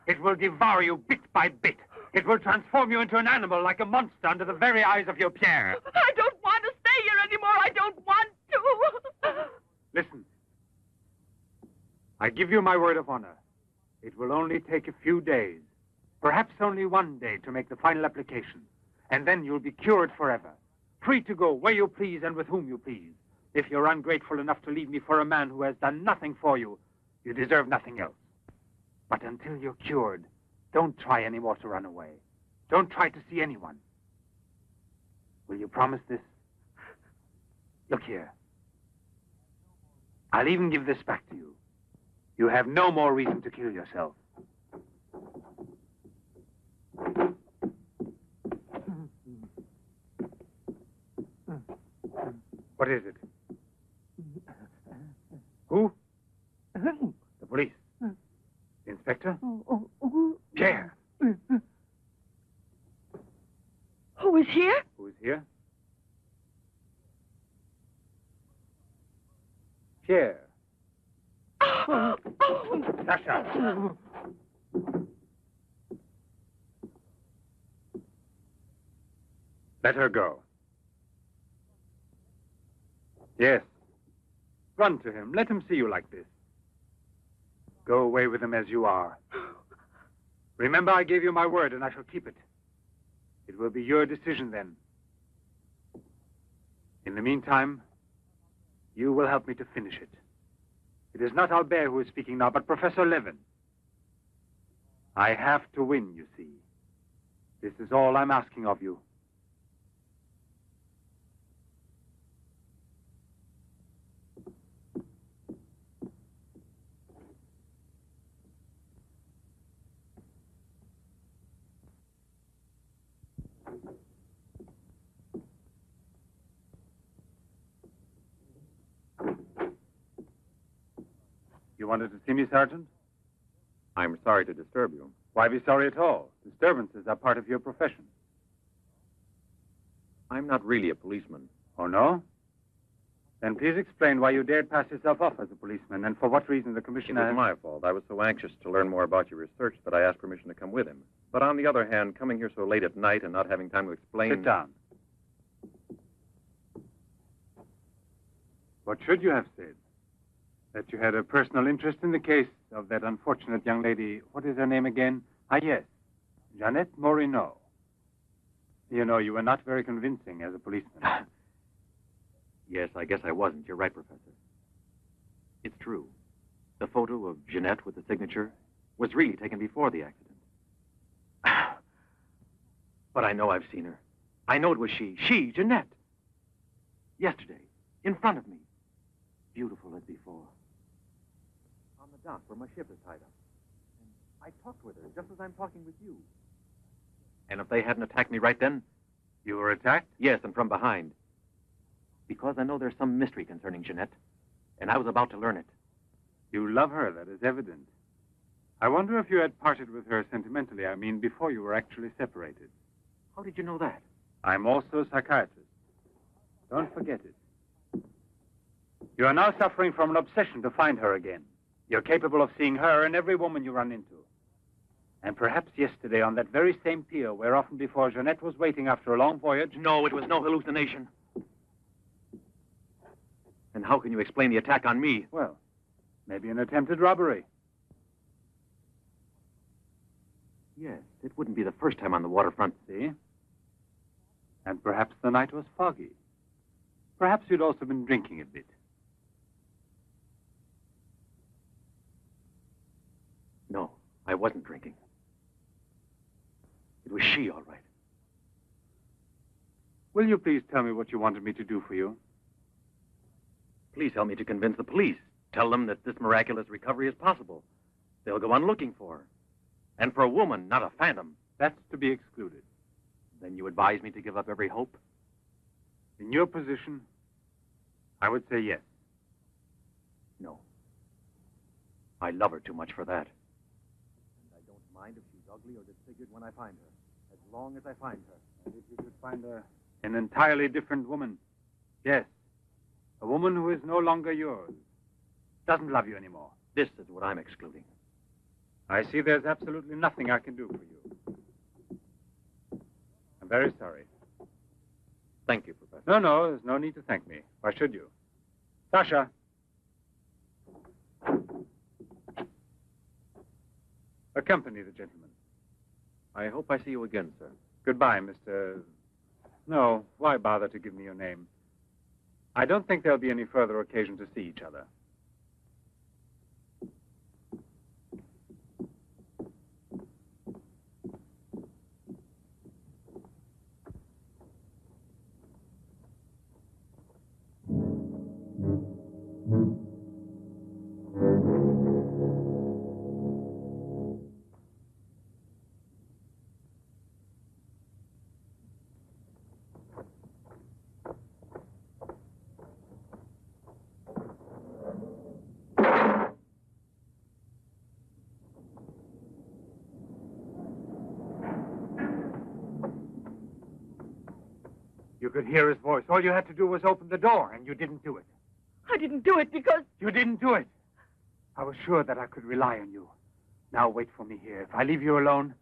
[SPEAKER 23] It will devour you bit by bit. It will transform you into an animal, like a monster, under the very eyes of your Pierre.
[SPEAKER 11] I don't want to stay here anymore. I don't want to.
[SPEAKER 23] Listen. I give you my word of honor. It will only take a few days, perhaps only one day, to make the final application. And then you'll be cured forever, free to go where you please and with whom you please. If you're ungrateful enough to leave me for a man who has done nothing for you, you deserve nothing else. But until you're cured, don't try any more to run away. Don't try to see anyone. Will you promise this? Look here. I'll even give this back to you. You have no more reason to kill yourself. What is it? Who? The police. The inspector? Pierre.
[SPEAKER 11] Who is here?
[SPEAKER 23] Who is here? Pierre. Sasha. Let her go. Yes. Run to him. Let him see you like this. Go away with him as you are. Remember, I gave you my word, and I shall keep it. It will be your decision then. In the meantime, you will help me to finish it. It is not Albert who is speaking now, but Professor Levin. I have to win, you see. This is all I'm asking of you. wanted to see me, Sergeant?
[SPEAKER 7] I'm sorry to disturb you.
[SPEAKER 23] Why be sorry at all? Disturbances are part of your profession.
[SPEAKER 7] I'm not really a policeman.
[SPEAKER 23] Oh, no? Then please explain why you dared pass yourself off as a policeman and for what reason the
[SPEAKER 7] It
[SPEAKER 23] commissioner...
[SPEAKER 7] was my fault. I was so anxious to learn more about your research that I asked permission to come with him. But on the other hand, coming here so late at night and not having time to explain...
[SPEAKER 23] Sit down. What should you have said? That you had a personal interest in the case of that unfortunate young lady. What is her name again? Ah, yes. Jeanette Morino. You know, you were not very convincing as a policeman.
[SPEAKER 9] Yes, I guess I wasn't. You're right, Professor. It's true. The photo of Jeanette with the signature was really taken before the accident. But I know I've seen her. I know it was she, Jeanette. Yesterday, in front of me. Beautiful as before. On the dock where my ship is tied up. And I talked with her just as I'm talking with you. And if they hadn't attacked me right then...
[SPEAKER 23] You were attacked?
[SPEAKER 9] Yes, and from behind. Because I know there's some mystery concerning Jeanette, and I was about to learn it.
[SPEAKER 23] You love her, that is evident. I wonder if you had parted with her sentimentally, I mean, before you were actually separated.
[SPEAKER 9] How did you know that?
[SPEAKER 23] I'm also a psychiatrist. Don't forget it. You are now suffering from an obsession to find her again. You're capable of seeing her and every woman you run into. And perhaps yesterday on that very same pier where often before Jeanette was waiting after a long voyage...
[SPEAKER 9] No, it was no hallucination. And how can you explain the attack on me?
[SPEAKER 23] Well, maybe an attempted robbery.
[SPEAKER 9] Yes, it wouldn't be the first time on the waterfront.
[SPEAKER 23] See? And perhaps the night was foggy. Perhaps you'd also been drinking a bit.
[SPEAKER 9] No, I wasn't drinking. It was she, all right.
[SPEAKER 23] Will you please tell me what you wanted me to do for you?
[SPEAKER 9] Please help me to convince the police. Tell them that this miraculous recovery is possible. They'll go on looking for her. And for a woman, not a phantom.
[SPEAKER 23] That's to be excluded.
[SPEAKER 9] Then you advise me to give up every hope?
[SPEAKER 23] In your position, I would say yes.
[SPEAKER 9] No. I love her too much for that. And I don't mind if she's ugly or disfigured when I find her, as long as I find her.
[SPEAKER 23] And if you could find an entirely different woman, yes. A woman who is no longer yours, doesn't love you anymore.
[SPEAKER 9] This is what I'm excluding.
[SPEAKER 23] I see there's absolutely nothing I can do for you. I'm very sorry.
[SPEAKER 9] Thank you, Professor.
[SPEAKER 23] No, there's no need to thank me. Why should you? Sasha. Accompany the gentleman.
[SPEAKER 7] I hope I see you again, sir.
[SPEAKER 23] Goodbye, Mr... No, why bother to give me your name? I don't think there'll be any further occasion to see each other. You could hear his voice. All you had to do was open the door, and you didn't do it.
[SPEAKER 11] I didn't do it because...
[SPEAKER 23] You didn't do it. I was sure that I could rely on you. Now wait for me here. If I leave you alone,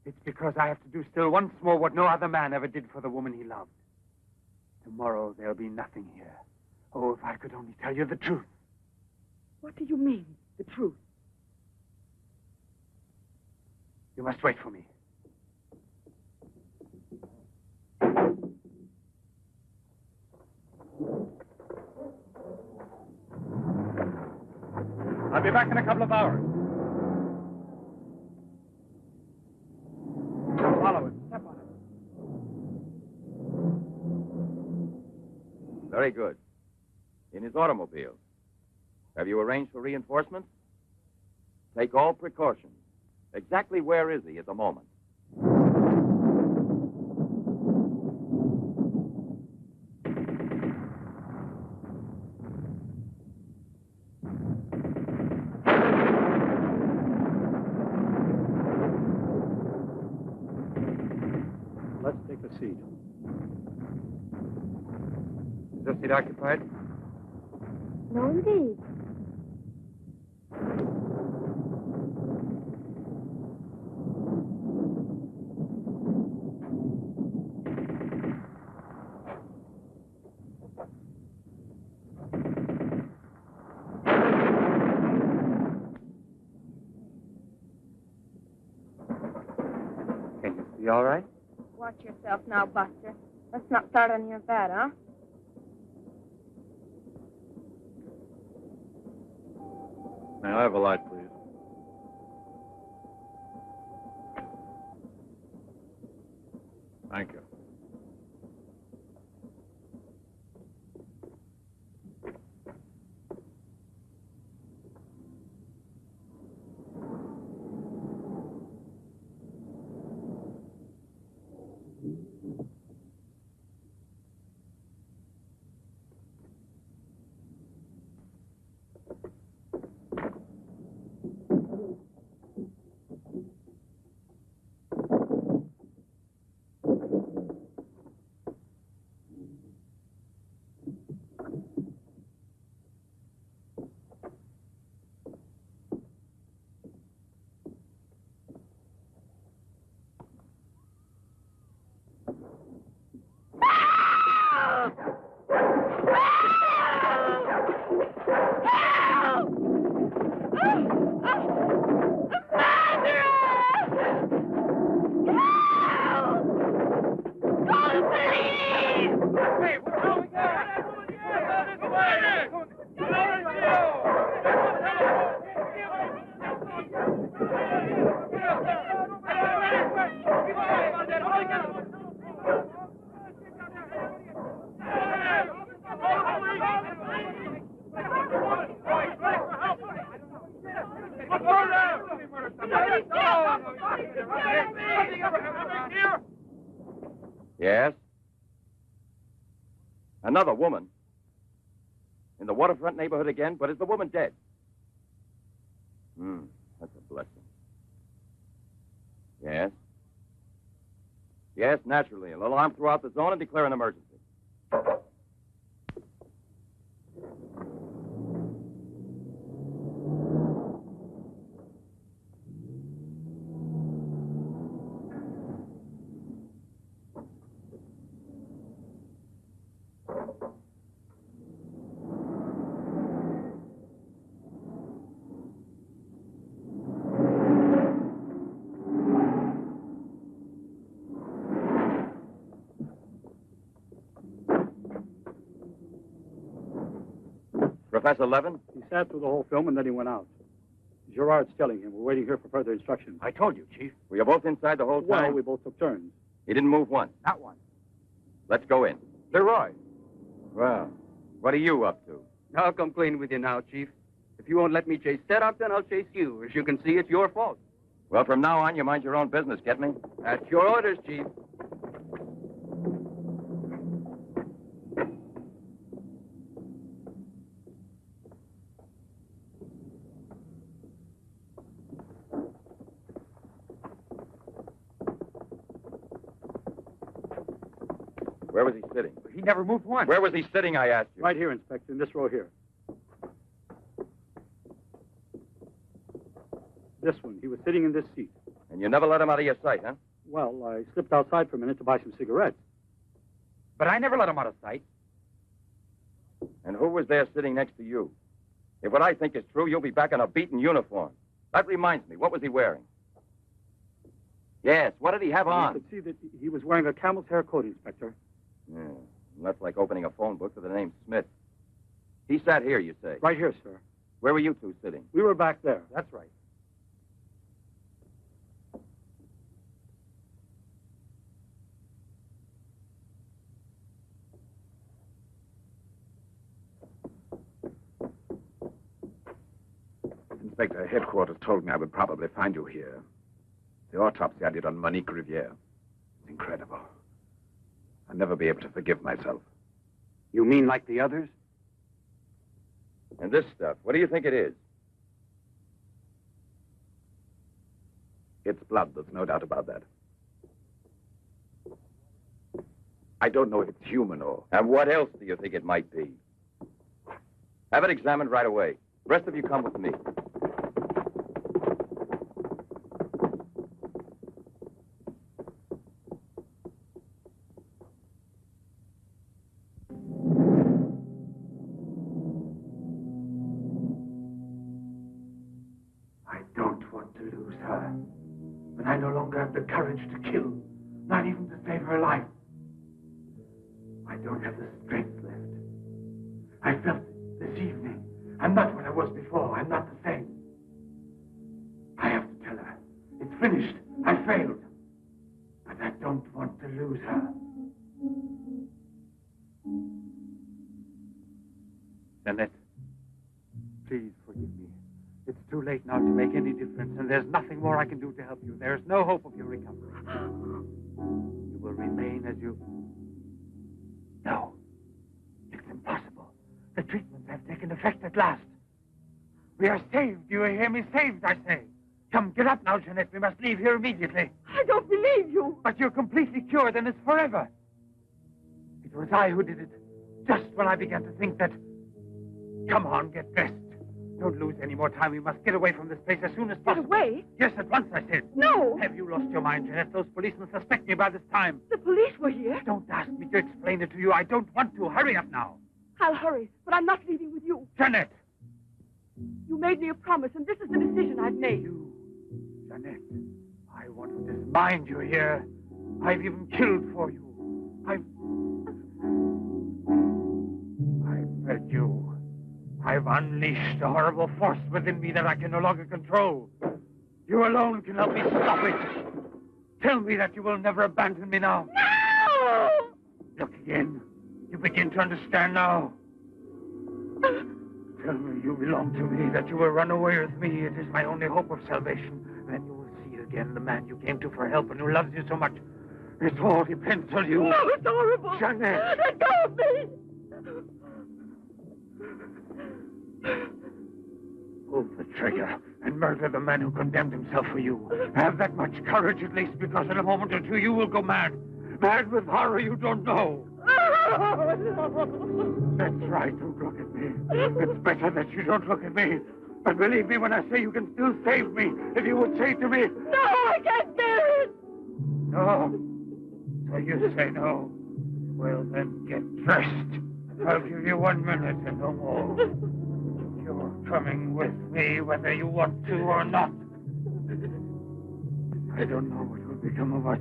[SPEAKER 23] it's because I have to do still once more what no other man ever did for the woman he loved. Tomorrow there'll be nothing here. Oh, if I could only tell you the truth.
[SPEAKER 11] What do you mean, the truth?
[SPEAKER 23] You must wait for me. I'll be back in a couple of hours. Follow it. Step on it.
[SPEAKER 7] Very good. In his automobile. Have you arranged for reinforcements? Take all precautions. Exactly where is he at the moment?
[SPEAKER 23] let's take a seat.
[SPEAKER 24] Is this seat occupied?
[SPEAKER 10] No, indeed.
[SPEAKER 24] Can you see all right?
[SPEAKER 12] Watch yourself now, Buster. Let's not start on your bed, huh?
[SPEAKER 9] May I have a light, please? Thank you.
[SPEAKER 7] Yes? Another woman? In the waterfront neighborhood again? But is the woman dead? That's a blessing. Yes? Yes, naturally. An alarm throughout the zone and declare an emergency. Professor Levin?
[SPEAKER 23] He sat through the whole film and then he went out. Gerard's telling him. We're waiting here for further instructions.
[SPEAKER 7] I told you, Chief. Were you both inside the whole time?
[SPEAKER 23] Well, we both took turns.
[SPEAKER 7] He didn't move once.
[SPEAKER 23] Not one.
[SPEAKER 7] Let's go in.
[SPEAKER 24] Leroy.
[SPEAKER 7] Well, what are you up to?
[SPEAKER 24] I'll come clean with you now, Chief. If you won't let me chase Setup, then I'll chase you. As you can see, it's your fault.
[SPEAKER 7] Well, from now on, you mind your own business, get me?
[SPEAKER 24] At your orders, Chief.
[SPEAKER 7] Where was he sitting?
[SPEAKER 24] He never moved once.
[SPEAKER 7] Where was he sitting, I asked you?
[SPEAKER 23] Right here, Inspector, in this row here. This one. He was sitting in this seat.
[SPEAKER 7] And you never let him out of your sight, huh?
[SPEAKER 23] Well, I slipped outside for a minute to buy some cigarettes.
[SPEAKER 24] But I never let him out of sight.
[SPEAKER 7] And who was there sitting next to you? If what I think is true, you'll be back in a beaten uniform. That reminds me, what was he wearing? Yes, what did he have on?
[SPEAKER 23] You could see that he was wearing a camel's hair coat, Inspector.
[SPEAKER 7] Yeah, that's like opening a phone book with the name Smith. He sat here, you say?
[SPEAKER 23] Right here, sir.
[SPEAKER 7] Where were you two sitting?
[SPEAKER 23] We were back there. That's right.
[SPEAKER 2] Inspector, headquarters told me I would probably find you here. The autopsy I did on Monique Riviere. It's incredible. I'll never be able to forgive myself.
[SPEAKER 14] You mean like the others?
[SPEAKER 7] And this stuff, what do you think it is?
[SPEAKER 2] It's blood, there's no doubt about that. I don't know if it's human or...
[SPEAKER 7] And what else do you think it might be? Have it examined right away. The rest of you come with me.
[SPEAKER 6] I don't want to lose her. But I no longer have the courage to kill, not even to save her life. I don't have the strength left. I felt it this evening. I'm not what I was before. I'm not the same. I have to tell her. It's finished. I failed. But I don't want to lose her. Jeanette, please forgive me. It's too late now to make any difference, and there's nothing more I can do to help you. There's no hope of your recovery. You will remain as you... No. It's impossible. The treatments have taken effect at last. We are saved. Do you hear me? Saved, I say. Come, get up now, Jeanette. We must leave here immediately.
[SPEAKER 4] I don't believe you.
[SPEAKER 6] But you're completely cured, and it's forever. It was I who did it. Just when I began to think that... Come on, get dressed. Don't lose any more time. We must get away from this place as soon as possible.
[SPEAKER 4] Get away?
[SPEAKER 6] Yes, at once, I said.
[SPEAKER 4] No.
[SPEAKER 6] Have you lost your mind, Jeanette? Those policemen suspect me by this time.
[SPEAKER 4] The police were here?
[SPEAKER 6] Don't ask me to explain it to you. I don't want to. Hurry up now.
[SPEAKER 4] I'll hurry, but I'm not leaving with you.
[SPEAKER 6] Jeanette!
[SPEAKER 4] You made me a promise, and this is the decision I've made.
[SPEAKER 6] Jeanette, I want to dismind you here. I've even killed for you. I've fed you. I've unleashed a horrible force within me that I can no longer control. You alone can help me stop it. Tell me that you will never abandon me now.
[SPEAKER 4] No!
[SPEAKER 6] Look again. You begin to understand now. Tell me you belong to me, that you will run away with me. It is my only hope of salvation. Then you will see again the man you came to for help and who loves you so much. It all depends on you.
[SPEAKER 4] No, it's horrible.
[SPEAKER 6] Jeanette.
[SPEAKER 4] Let go of me.
[SPEAKER 6] Pull the trigger and murder the man who condemned himself for you. Have that much courage at least, because in a moment or two you will go mad. Mad with horror you don't know. That's right, don't look at me. It's better that you don't look at me. But believe me when I say you can still save me, if you would say to me...
[SPEAKER 4] No, I can't bear it!
[SPEAKER 6] No. So you say no. Well, then get dressed. I'll give you 1 minute and no more. You're coming with me whether you want to or not. I don't know what will become of us.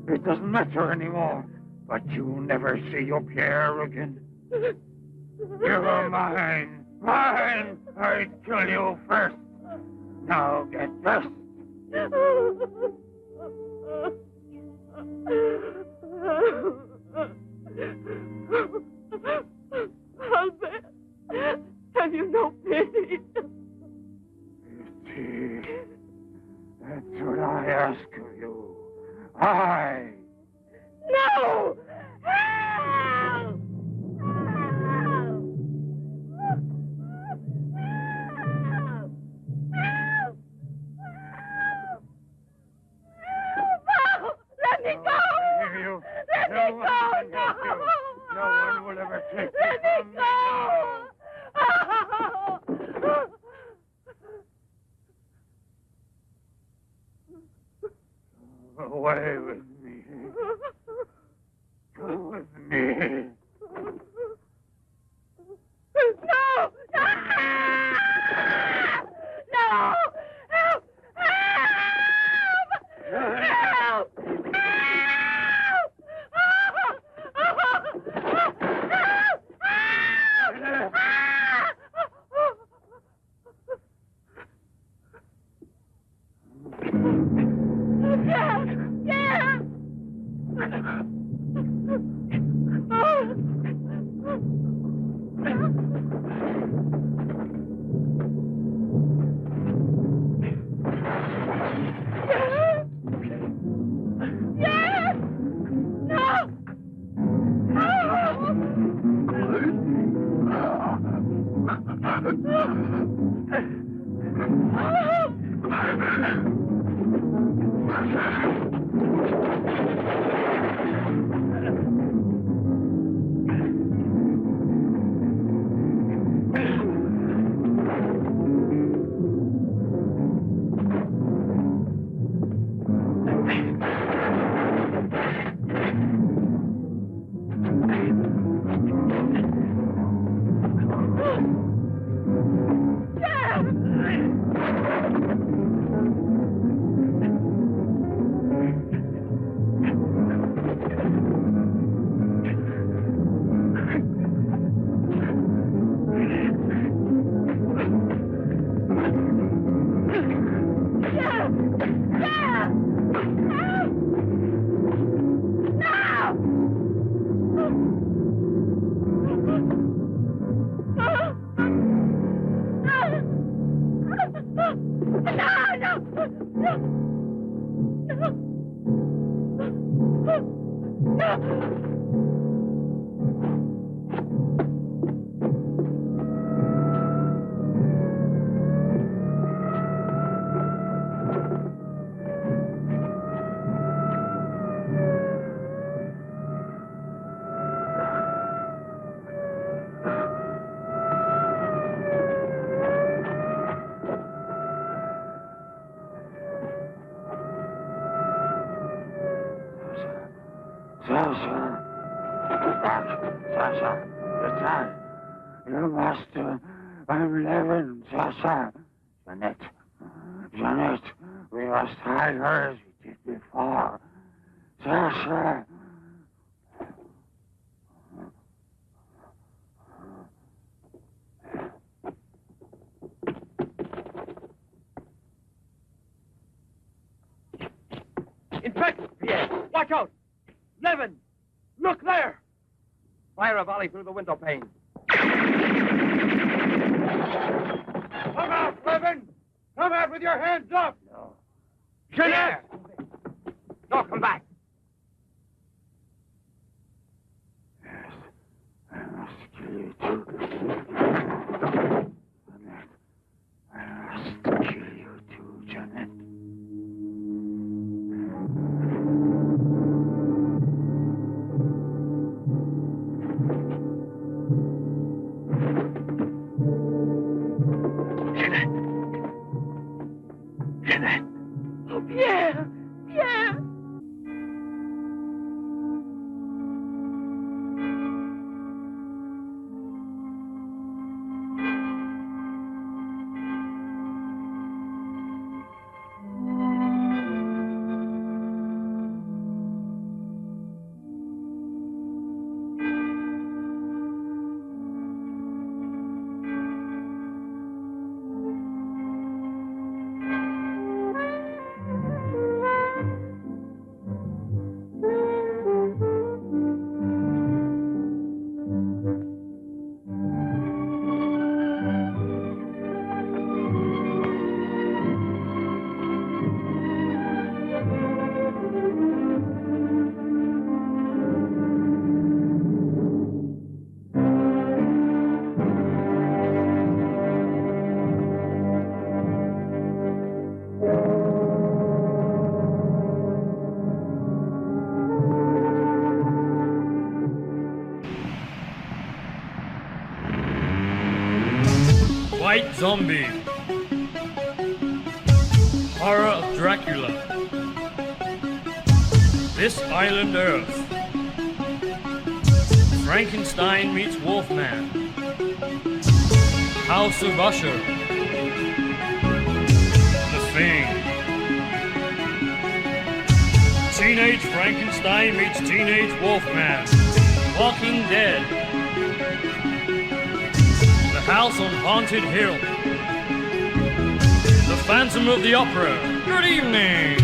[SPEAKER 6] It doesn't matter anymore. But you'll never see your Pierre again. You're mine. Mine! I'd kill you first. Now get dressed.
[SPEAKER 4] Albert, have you no pity?
[SPEAKER 6] Pity. That's what I ask of you. I...
[SPEAKER 4] No! Help! Let me go!
[SPEAKER 6] Hear you.
[SPEAKER 4] Let me
[SPEAKER 6] No one
[SPEAKER 4] go!
[SPEAKER 6] can help you. No one will ever take you
[SPEAKER 4] Let me
[SPEAKER 6] from me now.
[SPEAKER 4] go!
[SPEAKER 6] Away with me. Go with me.
[SPEAKER 4] No! No! No! Help! Help! Help! Yeah! Yeah!
[SPEAKER 6] Sasha, it's I. You must. I'm living, Sasha. Jeanette, we must hide her as we did before. Sasha.
[SPEAKER 9] Inspector! Yes. Watch out! Levin! Look there! Fire a volley through the window pane. Come out, Levin! Come out with your hands up! No. Jeanette! No, come back.
[SPEAKER 6] Yes, I must kill you too. Jeanette, I must kill you too, Jeanette.
[SPEAKER 10] Oh, Pierre! Pierre!
[SPEAKER 13] White Zombie. Horror of Dracula. This Island Earth. Frankenstein meets Wolfman. House of Usher. The Thing. Teenage Frankenstein meets Teenage Wolfman. Walking Dead. The House on Haunted Hill. The Phantom of the Opera. Good evening.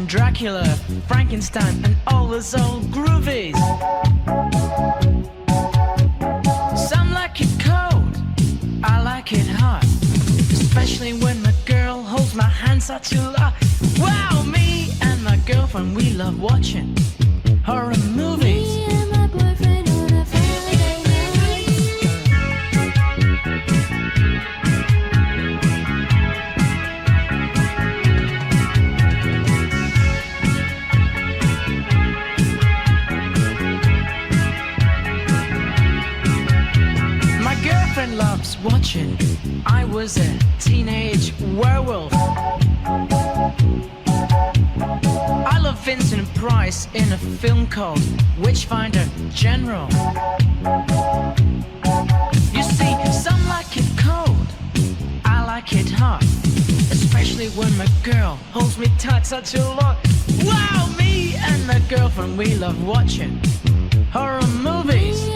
[SPEAKER 15] Dracula, Frankenstein, and all those old groovies. Some like it cold, I like it hot. Especially when my girl holds my hand such a lot. Wow, me and my girlfriend, we love watching horror movies. Me and my boyfriend on a Friday night. Loves watching. I was a teenage werewolf. Vincent Price in a film called Witchfinder General. You see, some like it cold, I like it hot, especially when my girl holds me tight such a lot. Wow, me and my girlfriend, we love watching horror movies.